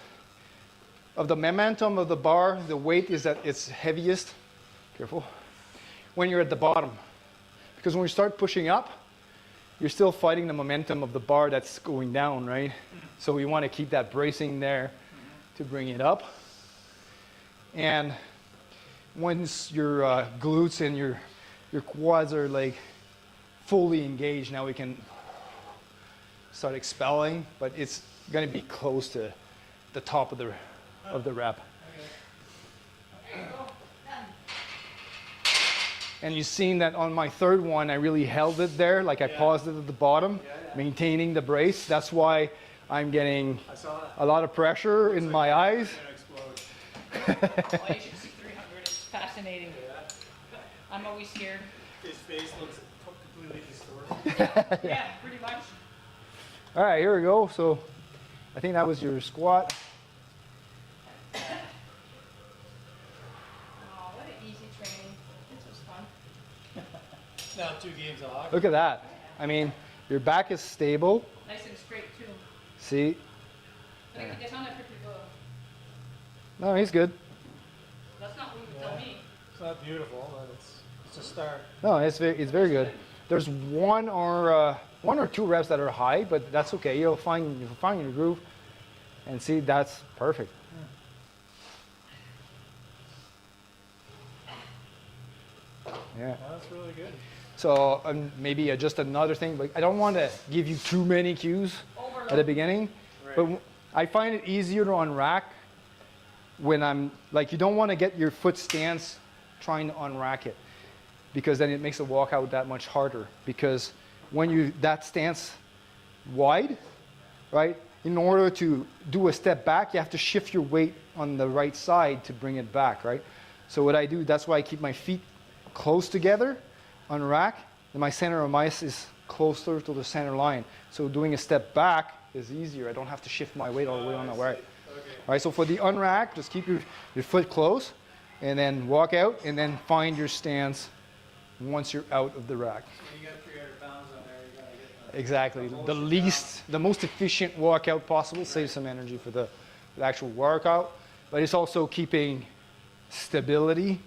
of the momentum of the bar, the weight is at its heaviest, careful, when you're at the bottom. Because when you start pushing up, you're still fighting the momentum of the bar that's going down, right? So we want to keep that bracing there to bring it up. And once your glutes and your quads are like fully engaged, now we can start expelling, but it's going to be close to the top of the rep. There you go. Done. And you've seen that on my third one, I really held it there, like I paused it at the bottom, maintaining the brace. That's why I'm getting I saw that. a lot of pressure in my eyes. It's gonna explode. Oh, you should see 300. It's fascinating. Yeah. I'm always scared. His face looks completely distorted. Yeah, pretty much. All right, here we go. So I think that was your squat. Oh, what an easy training. This was fun. Now 2 games off. Look at that. I mean, your back is stable. Nice and straight too. See? I think it's on that pretty good. No, he's good. That's not what you would tell me. It's not beautiful, but it's a start. No, it's very good. There's one or two reps that are high, but that's okay. You'll find your groove. And see, that's perfect. Yeah. That's really good. So maybe just another thing, but I don't want to give you too many cues at the beginning. Right. But I find it easier to unrack when I'm like, you don't want to get your foot stance trying to unrack it, because then it makes the walkout that much harder. Because when you that stance wide, right? In order to do a step back, you have to shift your weight on the right side to bring it back, right? So what I do, that's why I keep my feet close together on rack, and my center of mass is closer to the center line. So doing a step back is easier. I don't have to shift my weight all the way on the right. Okay. All right, so for the unrack, just keep your foot close, and then walk out, and then find your stance once you're out of the rack. When you got 300 pounds on there, you gotta get the Exactly. most The most efficient walkout possible, save some energy for the actual workout, but it's also keeping stability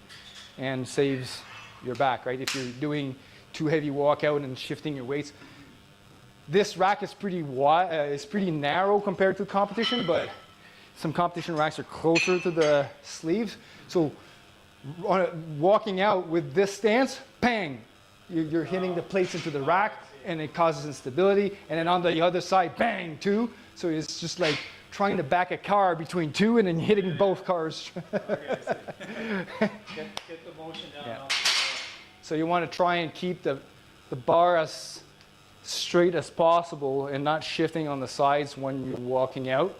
and saves your back, right? If you're doing too heavy walkout and shifting your weights, this rack is pretty wide, it's pretty narrow compared to competition, but some competition racks are closer to the sleeves. So walking out with this stance, bang, you're hitting the plates into the rack, and it causes instability. And then on the other side, bang, too. So it's just like trying to back a car between two and then hitting both cars. Okay, get the motion down. Yeah. Off So you want to try and keep the bar as straight as possible and not shifting on the sides when you're walking out.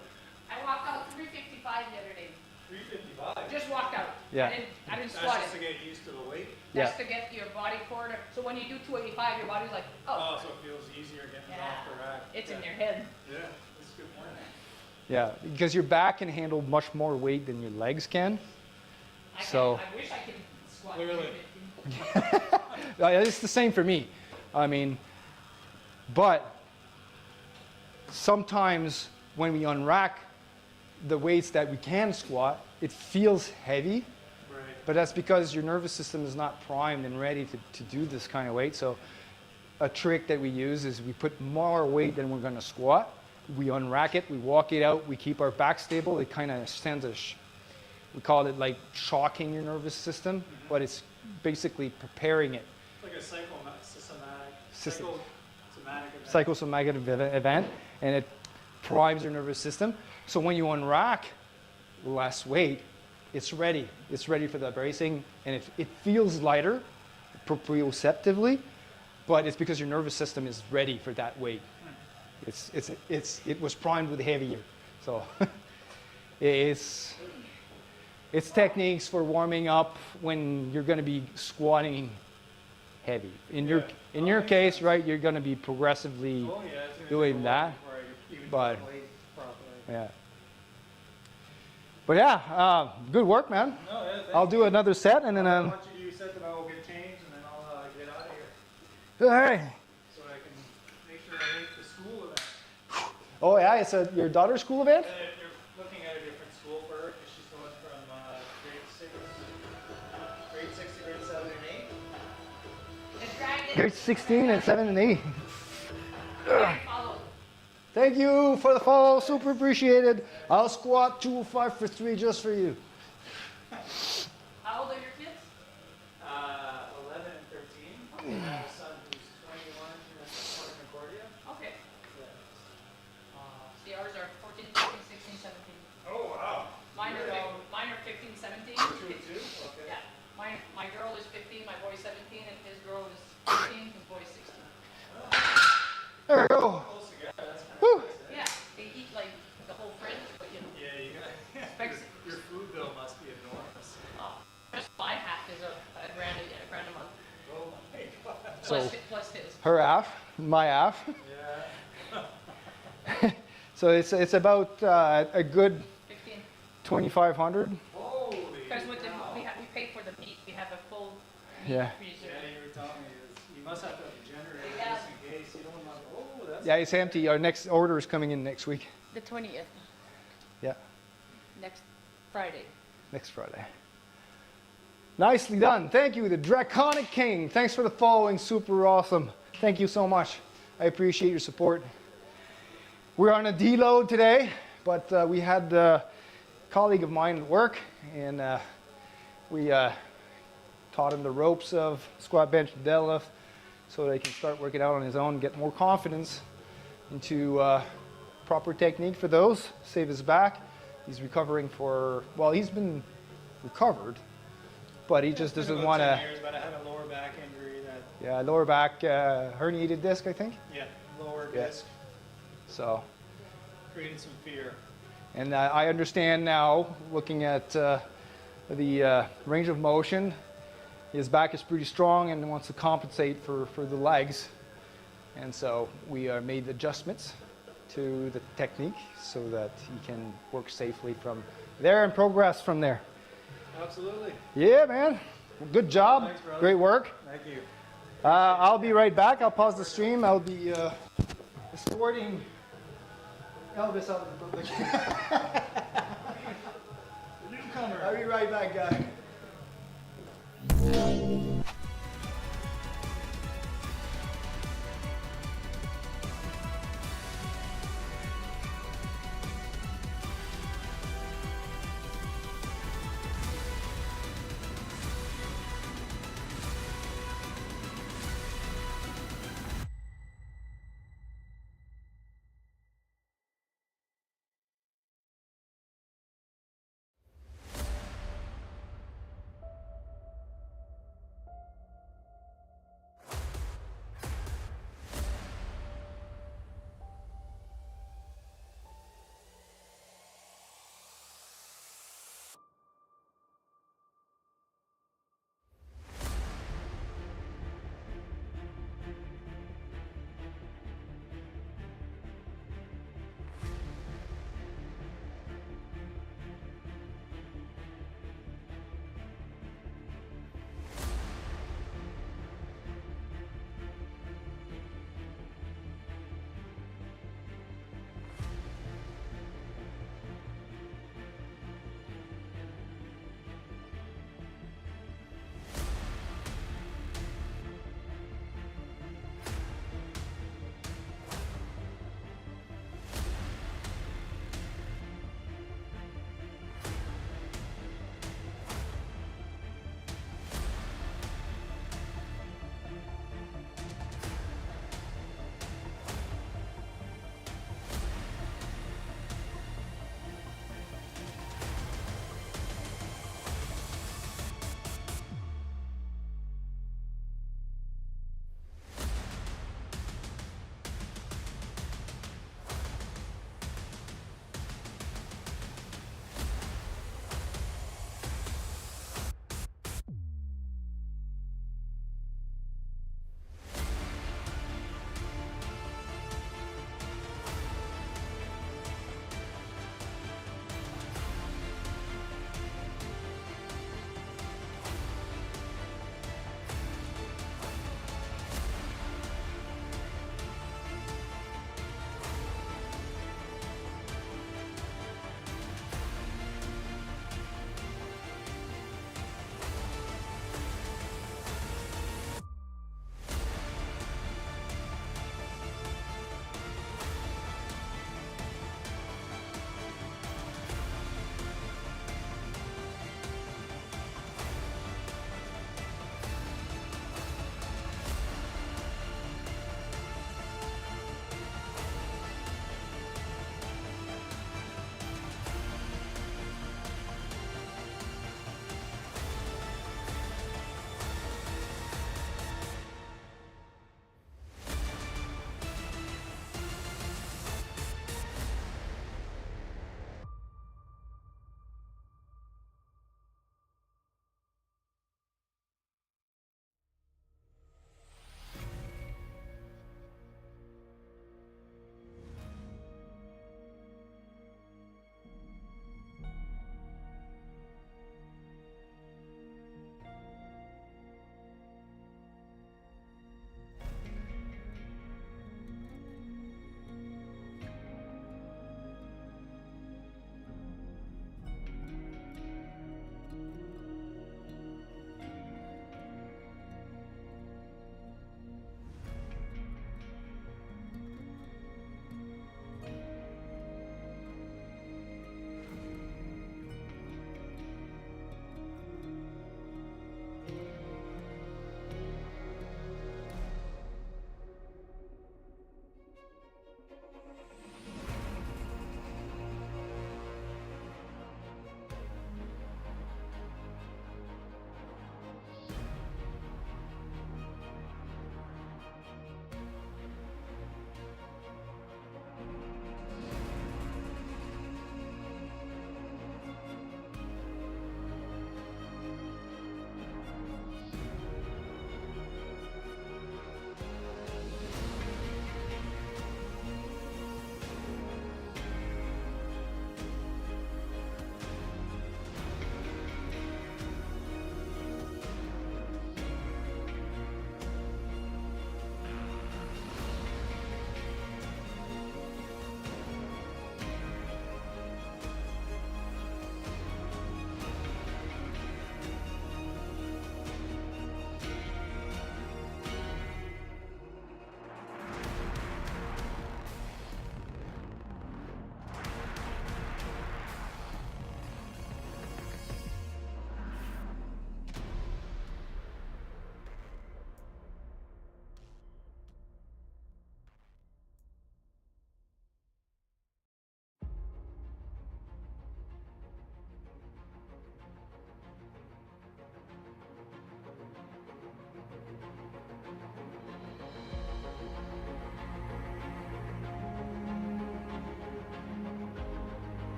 I walked out 355 the other day. 355. Just walked out. Yeah. I didn't That's squat just to it. get used to the weight. That's to get your body forward. So when you do 285, your body's like, oh, Oh, so it feels easier getting it yeah, off the rack. it's in your head. Yeah, that's a good point. Yeah, because your back can handle much more weight than your legs can. So- I wish I could squat. Clearly. 350. It's the same for me. I mean, but sometimes when we unrack the weights that we can squat, it feels heavy, Right. but that's because your nervous system is not primed and ready to do this kind of weight. So a trick that we use is we put more weight than we're going to squat. We unrack it, we walk it out, we keep our back stable. It kind of sends we call it like shocking your nervous system, but it's basically preparing it. It's like a System. psychosomatic event. Psychosomatic event, and it primes your nervous system. So when you unrack less weight, it's ready. It's ready for the bracing, and it feels lighter proprioceptively, but it's because your nervous system is ready for that weight. It was primed with heavier. So it's techniques for warming up when you're going to be squatting heavy. In your case, right, you're going to be progressively Oh yeah, it's gonna doing take a that, while before I even but- get the weight properly. yeah. But yeah, good work, man. No, yeah, thank I'll do another set and then Once you do set, then I will get changed and then I'll get out of here all right. so I can make sure I make the school event. Oh yeah, it's your daughter's school event. And if you're looking at a different school for her, because she's going from grade 6 to grade 7 and 8. The dragon. Grade 16 and 7 and 8. Follow. Thank you for the follow, super appreciated. I'll squat 205 for 3 just for you. How old are your kids? 11 and 13. I have a son who's 21 who's from Concordia. Okay. Yeah. See, ours are 14, 15, 16, 17. Oh, wow. Mine are 15, 17. Two. Okay. Yeah. My girl is 15, my boy is 17. So Plus his. her half, my half. Yeah. So it's about a good 15. 2,500. Holy. Because we pay for the meat. We have a full meat Yeah. freezer. Yeah, you were telling me you must have to have a generator Yeah. just in case. You don't want to, oh, that's. Yeah, it's empty. Our next order is coming in next week. The 20th, Yeah, next Friday. next Friday. Nicely done. Thank you, the Draconic King. Thanks for the following. Super awesome. Thank you so much. I appreciate your support. We're on a deload today, but we had a colleague of mine at work, and we taught him the ropes of squat, bench, and deadlift so that he can start working out on his own, get more confidence into proper technique for those, save his back. He's recovering for, well, he's been recovered, but he just It's been doesn't about want 10 to, years, but I had a lower back injury that, yeah, lower back herniated disc, I think. yeah, lower Yeah. disc So, created some fear. and I understand now, looking at the range of motion, his back is pretty strong and wants to compensate for the legs. And so we made adjustments to the technique so that he can work safely from there and progress from there. Absolutely. Yeah, man. Good job. Thanks, brother. Great work. Thank you. I'll be right back. I'll pause the stream. I'll be escorting Elvis out of the public. Newcomer. I'll be right back, guys.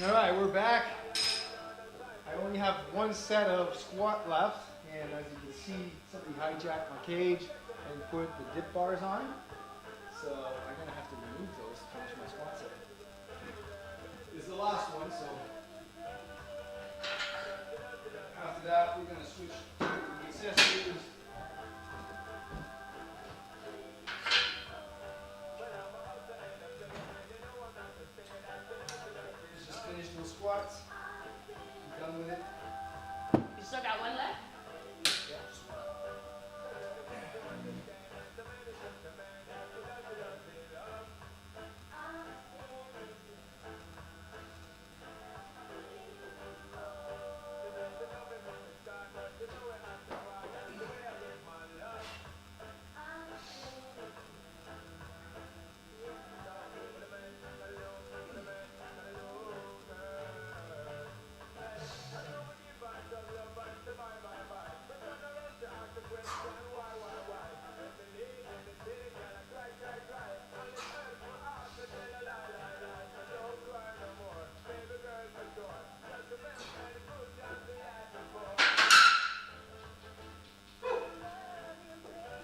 All right, we're back. I only have one set of squat left, and as you can see, somebody hijacked my cage and put the dip bars on. So I'm gonna have to remove those to finish my squat set. This is the last one, so after that we're gonna switch to the accessories. Just finish those squats. I'm done with it. You still got one left? Yeah, just one.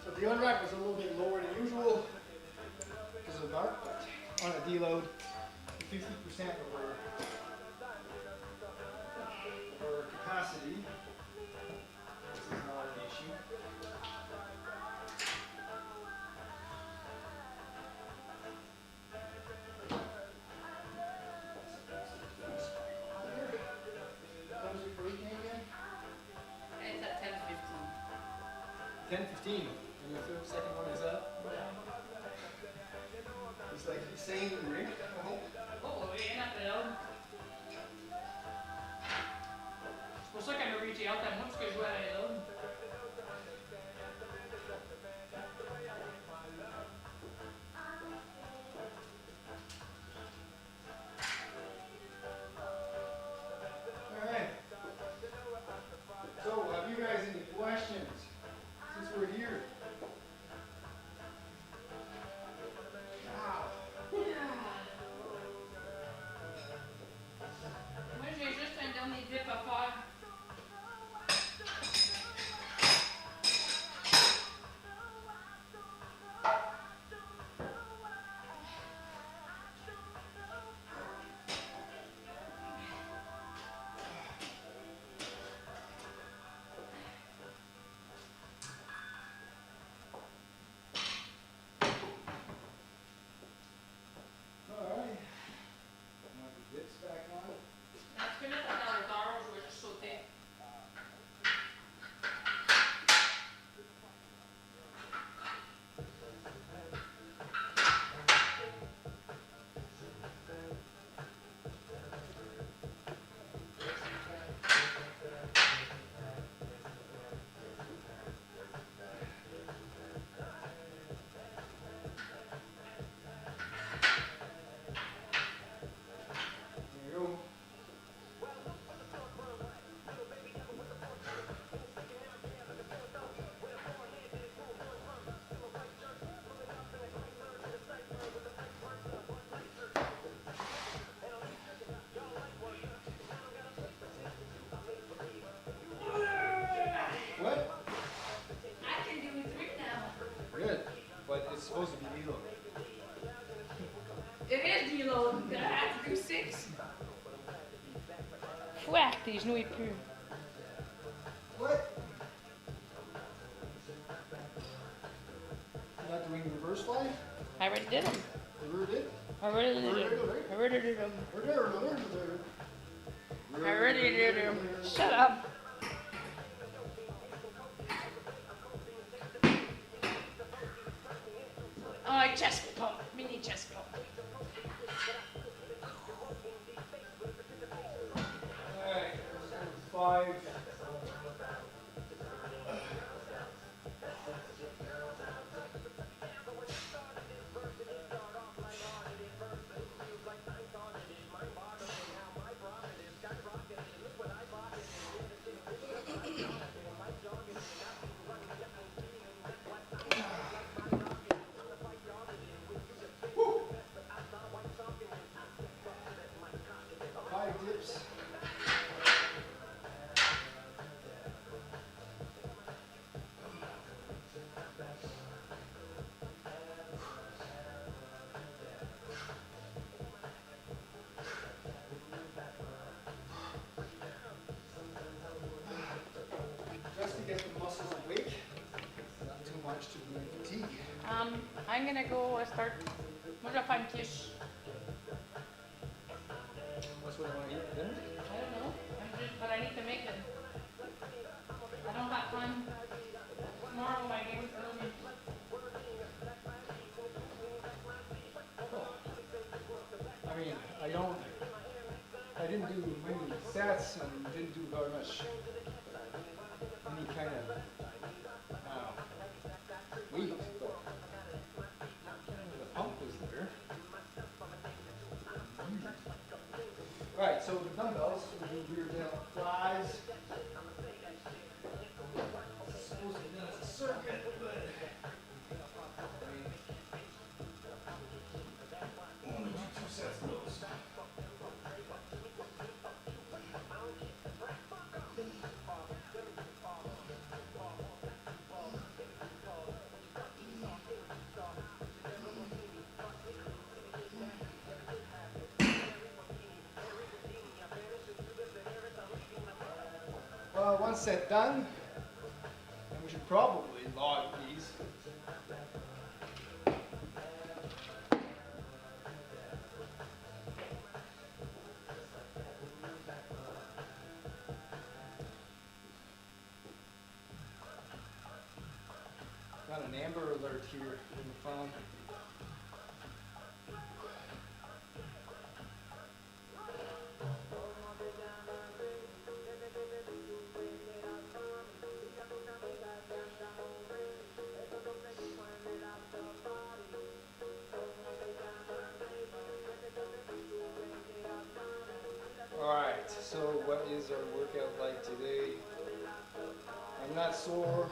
So the unrack was a little bit lower than usual because of the dark, but on a deload, 50% of our capacity. This is not an issue. Comes with weight again? It's at 10:15. 10:15. And your second one is up. It's like the same rig. Oh, viene a pelón. Por eso que no reach out that much que yo era pelón. Alright. So, have you guys any questions since we're here? Moi, j'ai juste un dernier dip à faire. Alright. Now the dips back on. Parce que là, ça fait un hauteur, je vais juste sauter. There you go. What? I can do 3 now. Good. But it's supposed to be deload. It is deload. Did I have to do 6? Fouac, tes genoux et plus. What? You're not doing reverse fly? I already did them. Reverse it? I already did them. I already did them. I already did them. Shut up. Oh, like chest pump. Mini chest pump. Alright, 5. Woo! I'm gonna go start. I'm gonna find Kish. What's what I want to eat for dinner? I don't know. But I need to make it. I don't have time. Tomorrow my game is early. I mean, I didn't do many sets and didn't do very much, any kind of, weight, but the pump was there. Alright, so the dumbbells, we do rear delt flies. It's supposed to be done as a circuit, but I mean, only do 2 sets of those. Well, one set done, and we should probably log these. Got an Amber Alert here on the phone. Alright, so what is our workout like today? I'm not sore.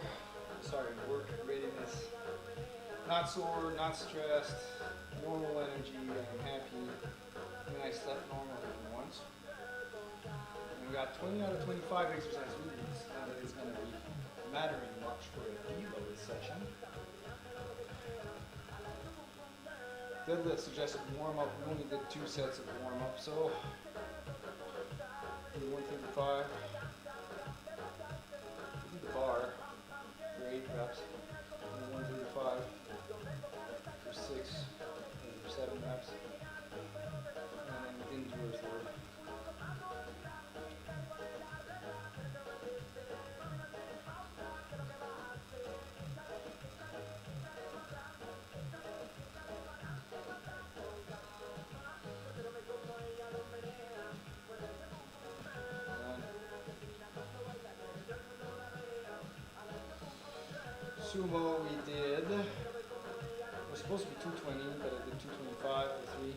Sorry, work readiness. Not sore, not stressed, normal energy, I'm happy. And I slept normally once. And we got 20 out of 25 exercise movements. Not that it's going to be mattering much for a deload session. Deadlift suggested warm up. We only did 2 sets of warm up, so 135. We did the bar for 8 reps. And 135 for 6 or 7 reps. And then we didn't do our third. Sumo we did. It was supposed to be 220, but I did 225 for 3.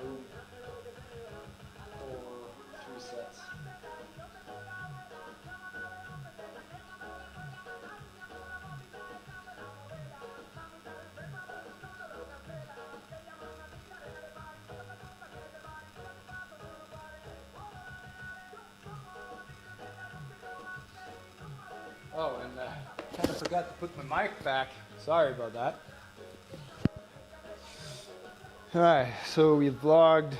Boom. For 3 sets. Oh, and kind of forgot to put my mic back. Sorry about that. Alright, so we vlogged.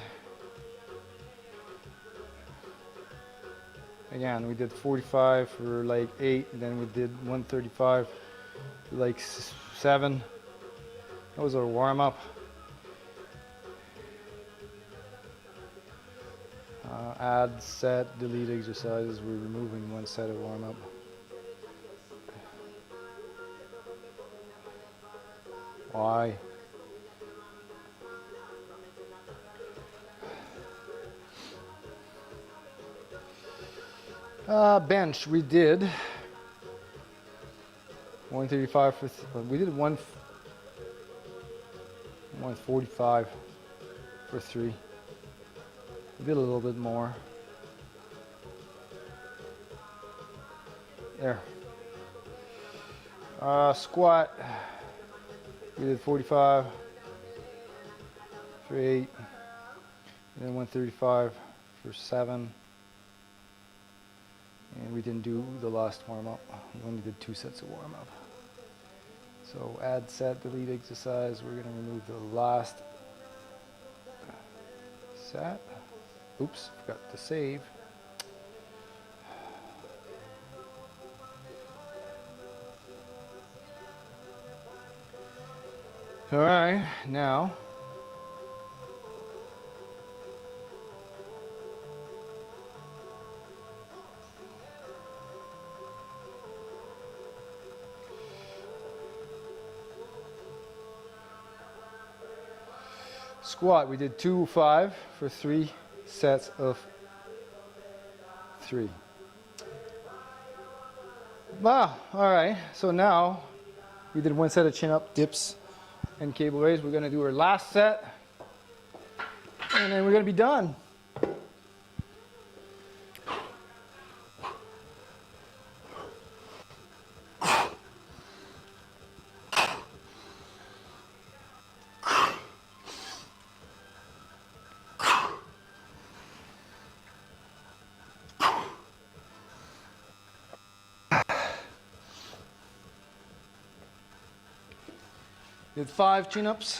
Again, we did 45 for like 8, and then we did 135 for like 7. That was our warm up. Add, set, delete exercises. We're removing 1 set of warm up. Why? Bench, we did 135 for, we did 145 for 3. We did a little bit more. There. Squat, we did 45 for 8, and then 135 for 7. And we didn't do the last warm-up. We only did 2 sets of warm-up. So add, set, delete exercise. We're going to remove the last set. Oops, forgot to save. All right, now squat. We did 2-5 for 3 sets of 3. Wow, all right. So now we did 1 set of chin-up dips and cable raise. We're gonna do our last set, and then we're gonna be done. Did 5 chin-ups.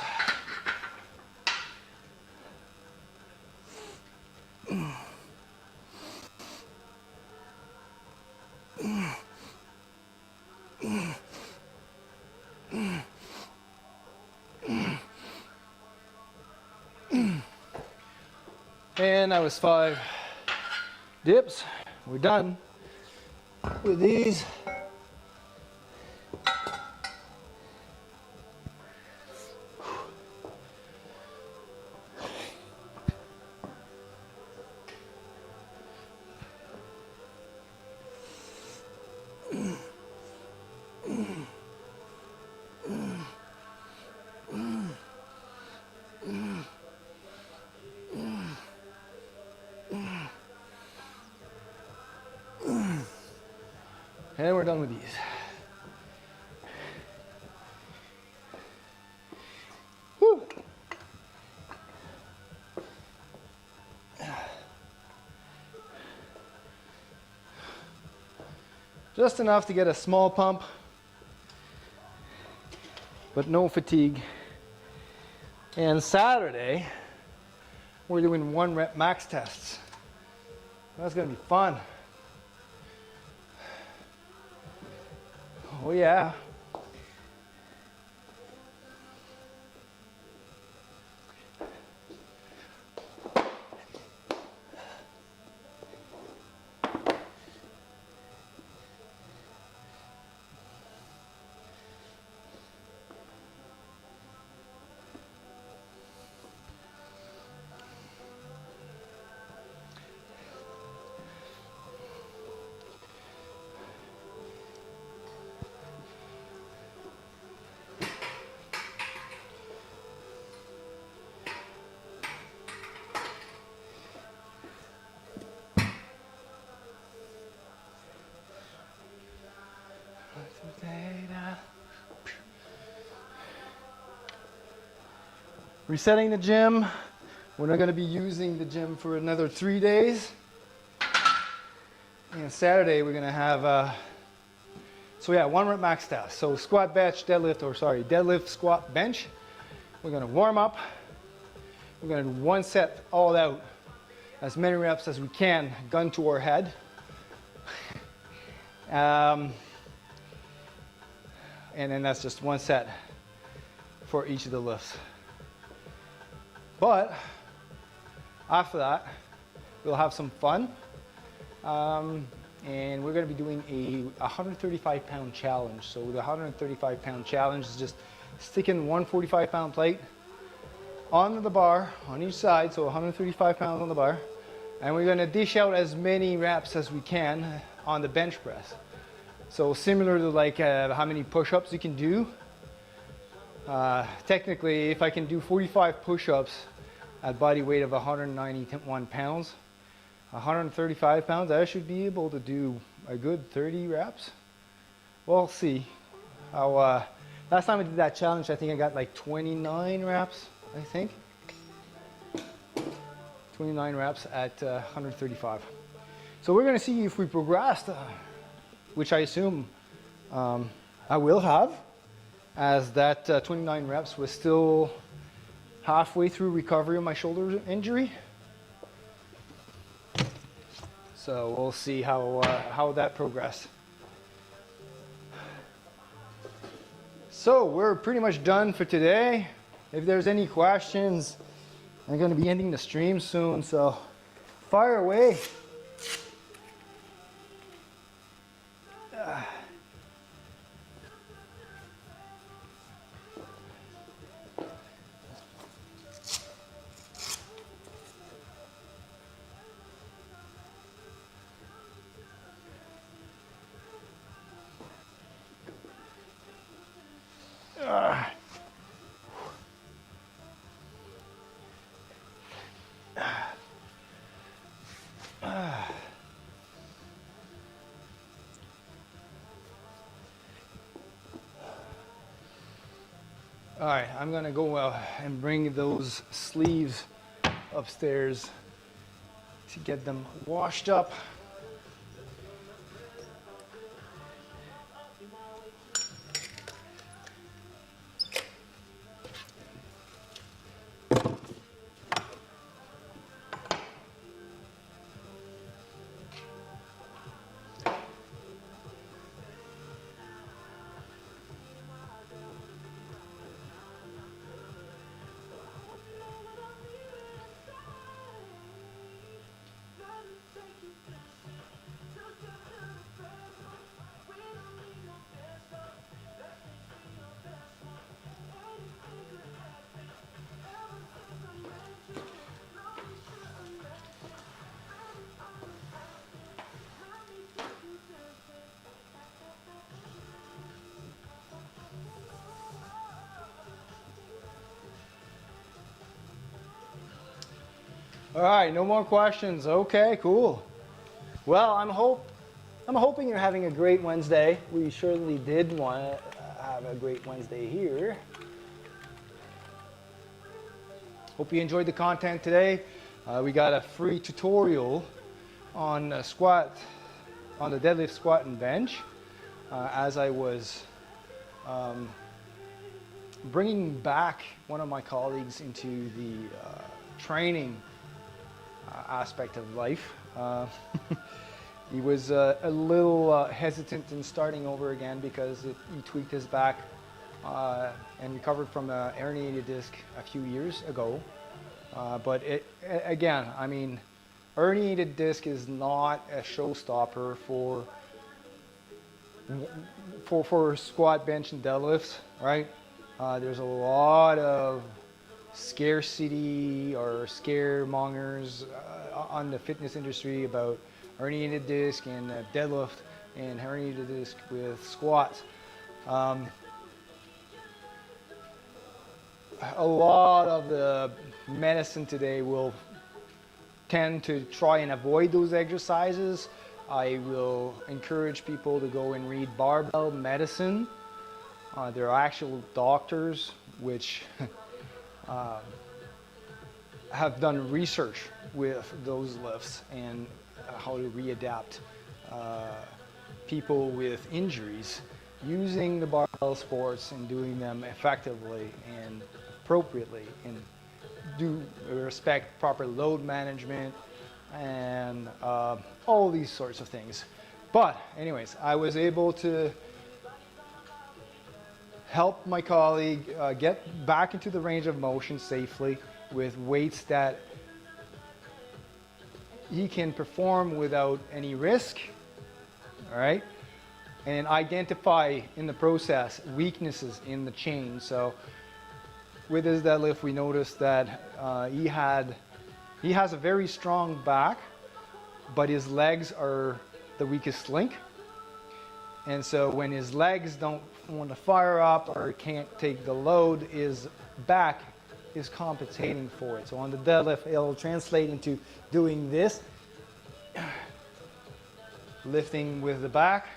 And that was 5 dips. We're done with these. And we're done with these. Whew. Just enough to get a small pump, but no fatigue. And Saturday, we're doing 1 rep max tests. That's gonna be fun. Oh yeah. Resetting the gym. We're not going to be using the gym for another 3 days. And Saturday we're going to have, so yeah, 1 rep max test. So squat, bench, deadlift, squat, bench. We're going to warm up. We're going to do 1 set all out, as many reps as we can, gun to our head. And then that's just 1 set for each of the lifts. But after that, we'll have some fun. And we're going to be doing a 135-pound challenge. So the 135-pound challenge is just sticking 1 45-pound plate onto the bar on each side, so 135 pounds on the bar. And we're going to dish out as many reps as we can on the bench press. So similar to like how many push-ups you can do. Technically, if I can do 45 push-ups at body weight of 191 pounds, 135 pounds, I should be able to do a good 30 reps. We'll see. Last time I did that challenge, I think I got like 29 reps, I think. 29 reps at 135. So we're going to see if we progressed, which I assume I will have, as that 29 reps was still halfway through recovery of my shoulder injury. So we'll see how that progressed. So we're pretty much done for today. If there's any questions, I'm going to be ending the stream soon, so fire away. All right, I'm gonna go and bring those sleeves upstairs to get them washed up. All right, no more questions. Okay, cool. Well, I'm hoping you're having a great Wednesday. We surely did want to have a great Wednesday here. Hope you enjoyed the content today. We got a free tutorial on the deadlift, squat, and bench. As I was bringing back one of my colleagues into the training aspect of life. He was a little hesitant in starting over again because he tweaked his back and recovered from a herniated disc a few years ago. But again, I mean, herniated disc is not a showstopper for squat, bench, and deadlifts, right? There's a lot of scarcity or scaremongers on the fitness industry about herniated disc and deadlift and herniated disc with squats. A lot of the medicine today will tend to try and avoid those exercises. I will encourage people to go and read Barbell Medicine. There are actual doctors which have done research with those lifts and how to readapt people with injuries using the barbell sports and doing them effectively and appropriately, and do respect proper load management and all these sorts of things. But anyways, I was able to help my colleague get back into the range of motion safely with weights that he can perform without any risk, all right? And identify in the process weaknesses in the chain. So with his deadlift, we noticed that he has a very strong back, but his legs are the weakest link. And so when his legs don't want to fire up or can't take the load, his back is compensating for it. So on the deadlift, it'll translate into doing this, lifting with the back.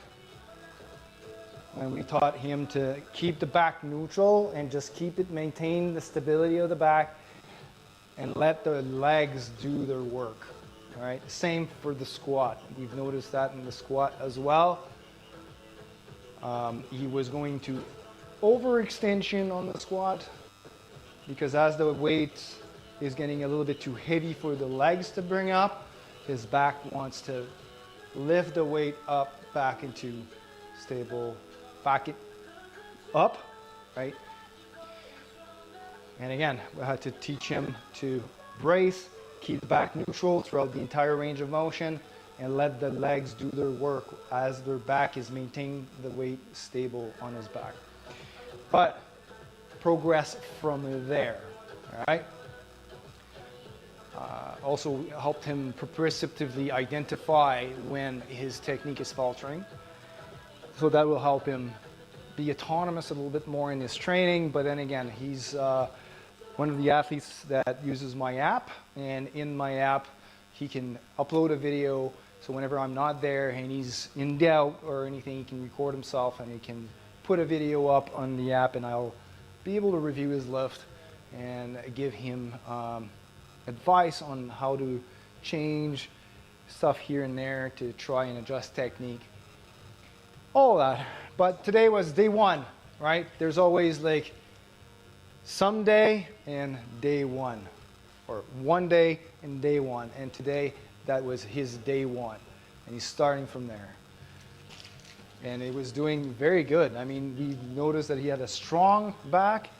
And we taught him to keep the back neutral and just maintain the stability of the back and let the legs do their work. All right, same for the squat. We've noticed that in the squat as well. He was going to overextension on the squat because as the weight is getting a little bit too heavy for the legs to bring up, his back wants to lift the weight up back into stable, back it up right? And again, we had to teach him to brace, keep the back neutral throughout the entire range of motion, and let the legs do their work as their back is maintaining the weight stable on his back. But progress from there, all right? Also helped him perceptively identify when his technique is faltering. So that will help him be autonomous a little bit more in his training. But then again, he's one of the athletes that uses my app. And in my app, he can upload a video. So whenever I'm not there and he's in doubt or anything, he can record himself and he can put a video up on the app, and I'll be able to review his lift and give him advice on how to change stuff here and there to try and adjust technique. All of that. But today was day one, right? There's always like someday and day one, or one day and day one. And today, that was his day one. And he's starting from there. And it was doing very good. I mean, we noticed that he had a strong back,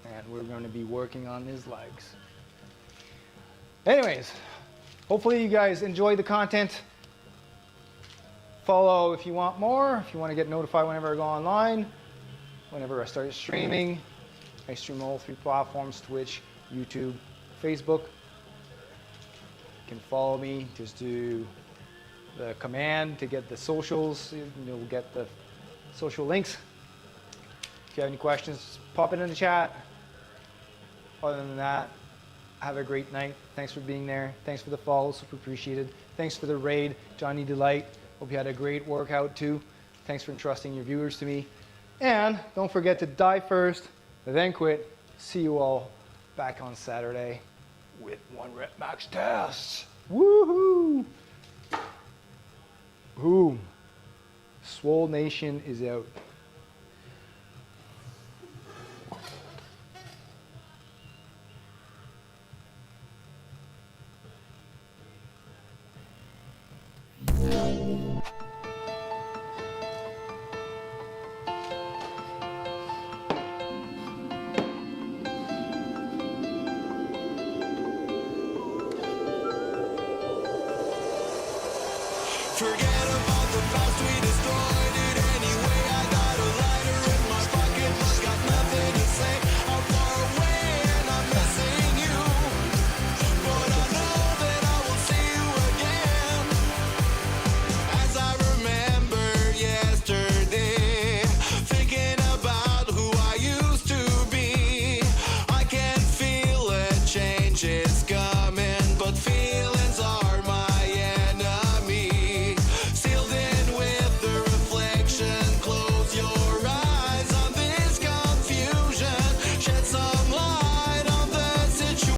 and we're going to be working on his legs. Anyways, hopefully you guys enjoyed the content. Follow if you want more, if you want to get notified whenever I go online, whenever I start streaming. I stream all 3 platforms: Twitch, YouTube, Facebook. You can follow me, just do the command to get the socials. You'll get the social links. If you have any questions, pop it in the chat. Other than that, have a great night. Thanks for being there. Thanks for the follow, super appreciated. Thanks for the raid, Johnny Delight. Hope you had a great workout too. Thanks for entrusting your viewers to me. And don't forget to die first, then quit. See you all back on Saturday with 1 rep max tests. Woohoo! Boom. Swole Nation is out. Forget about the past we destroyed.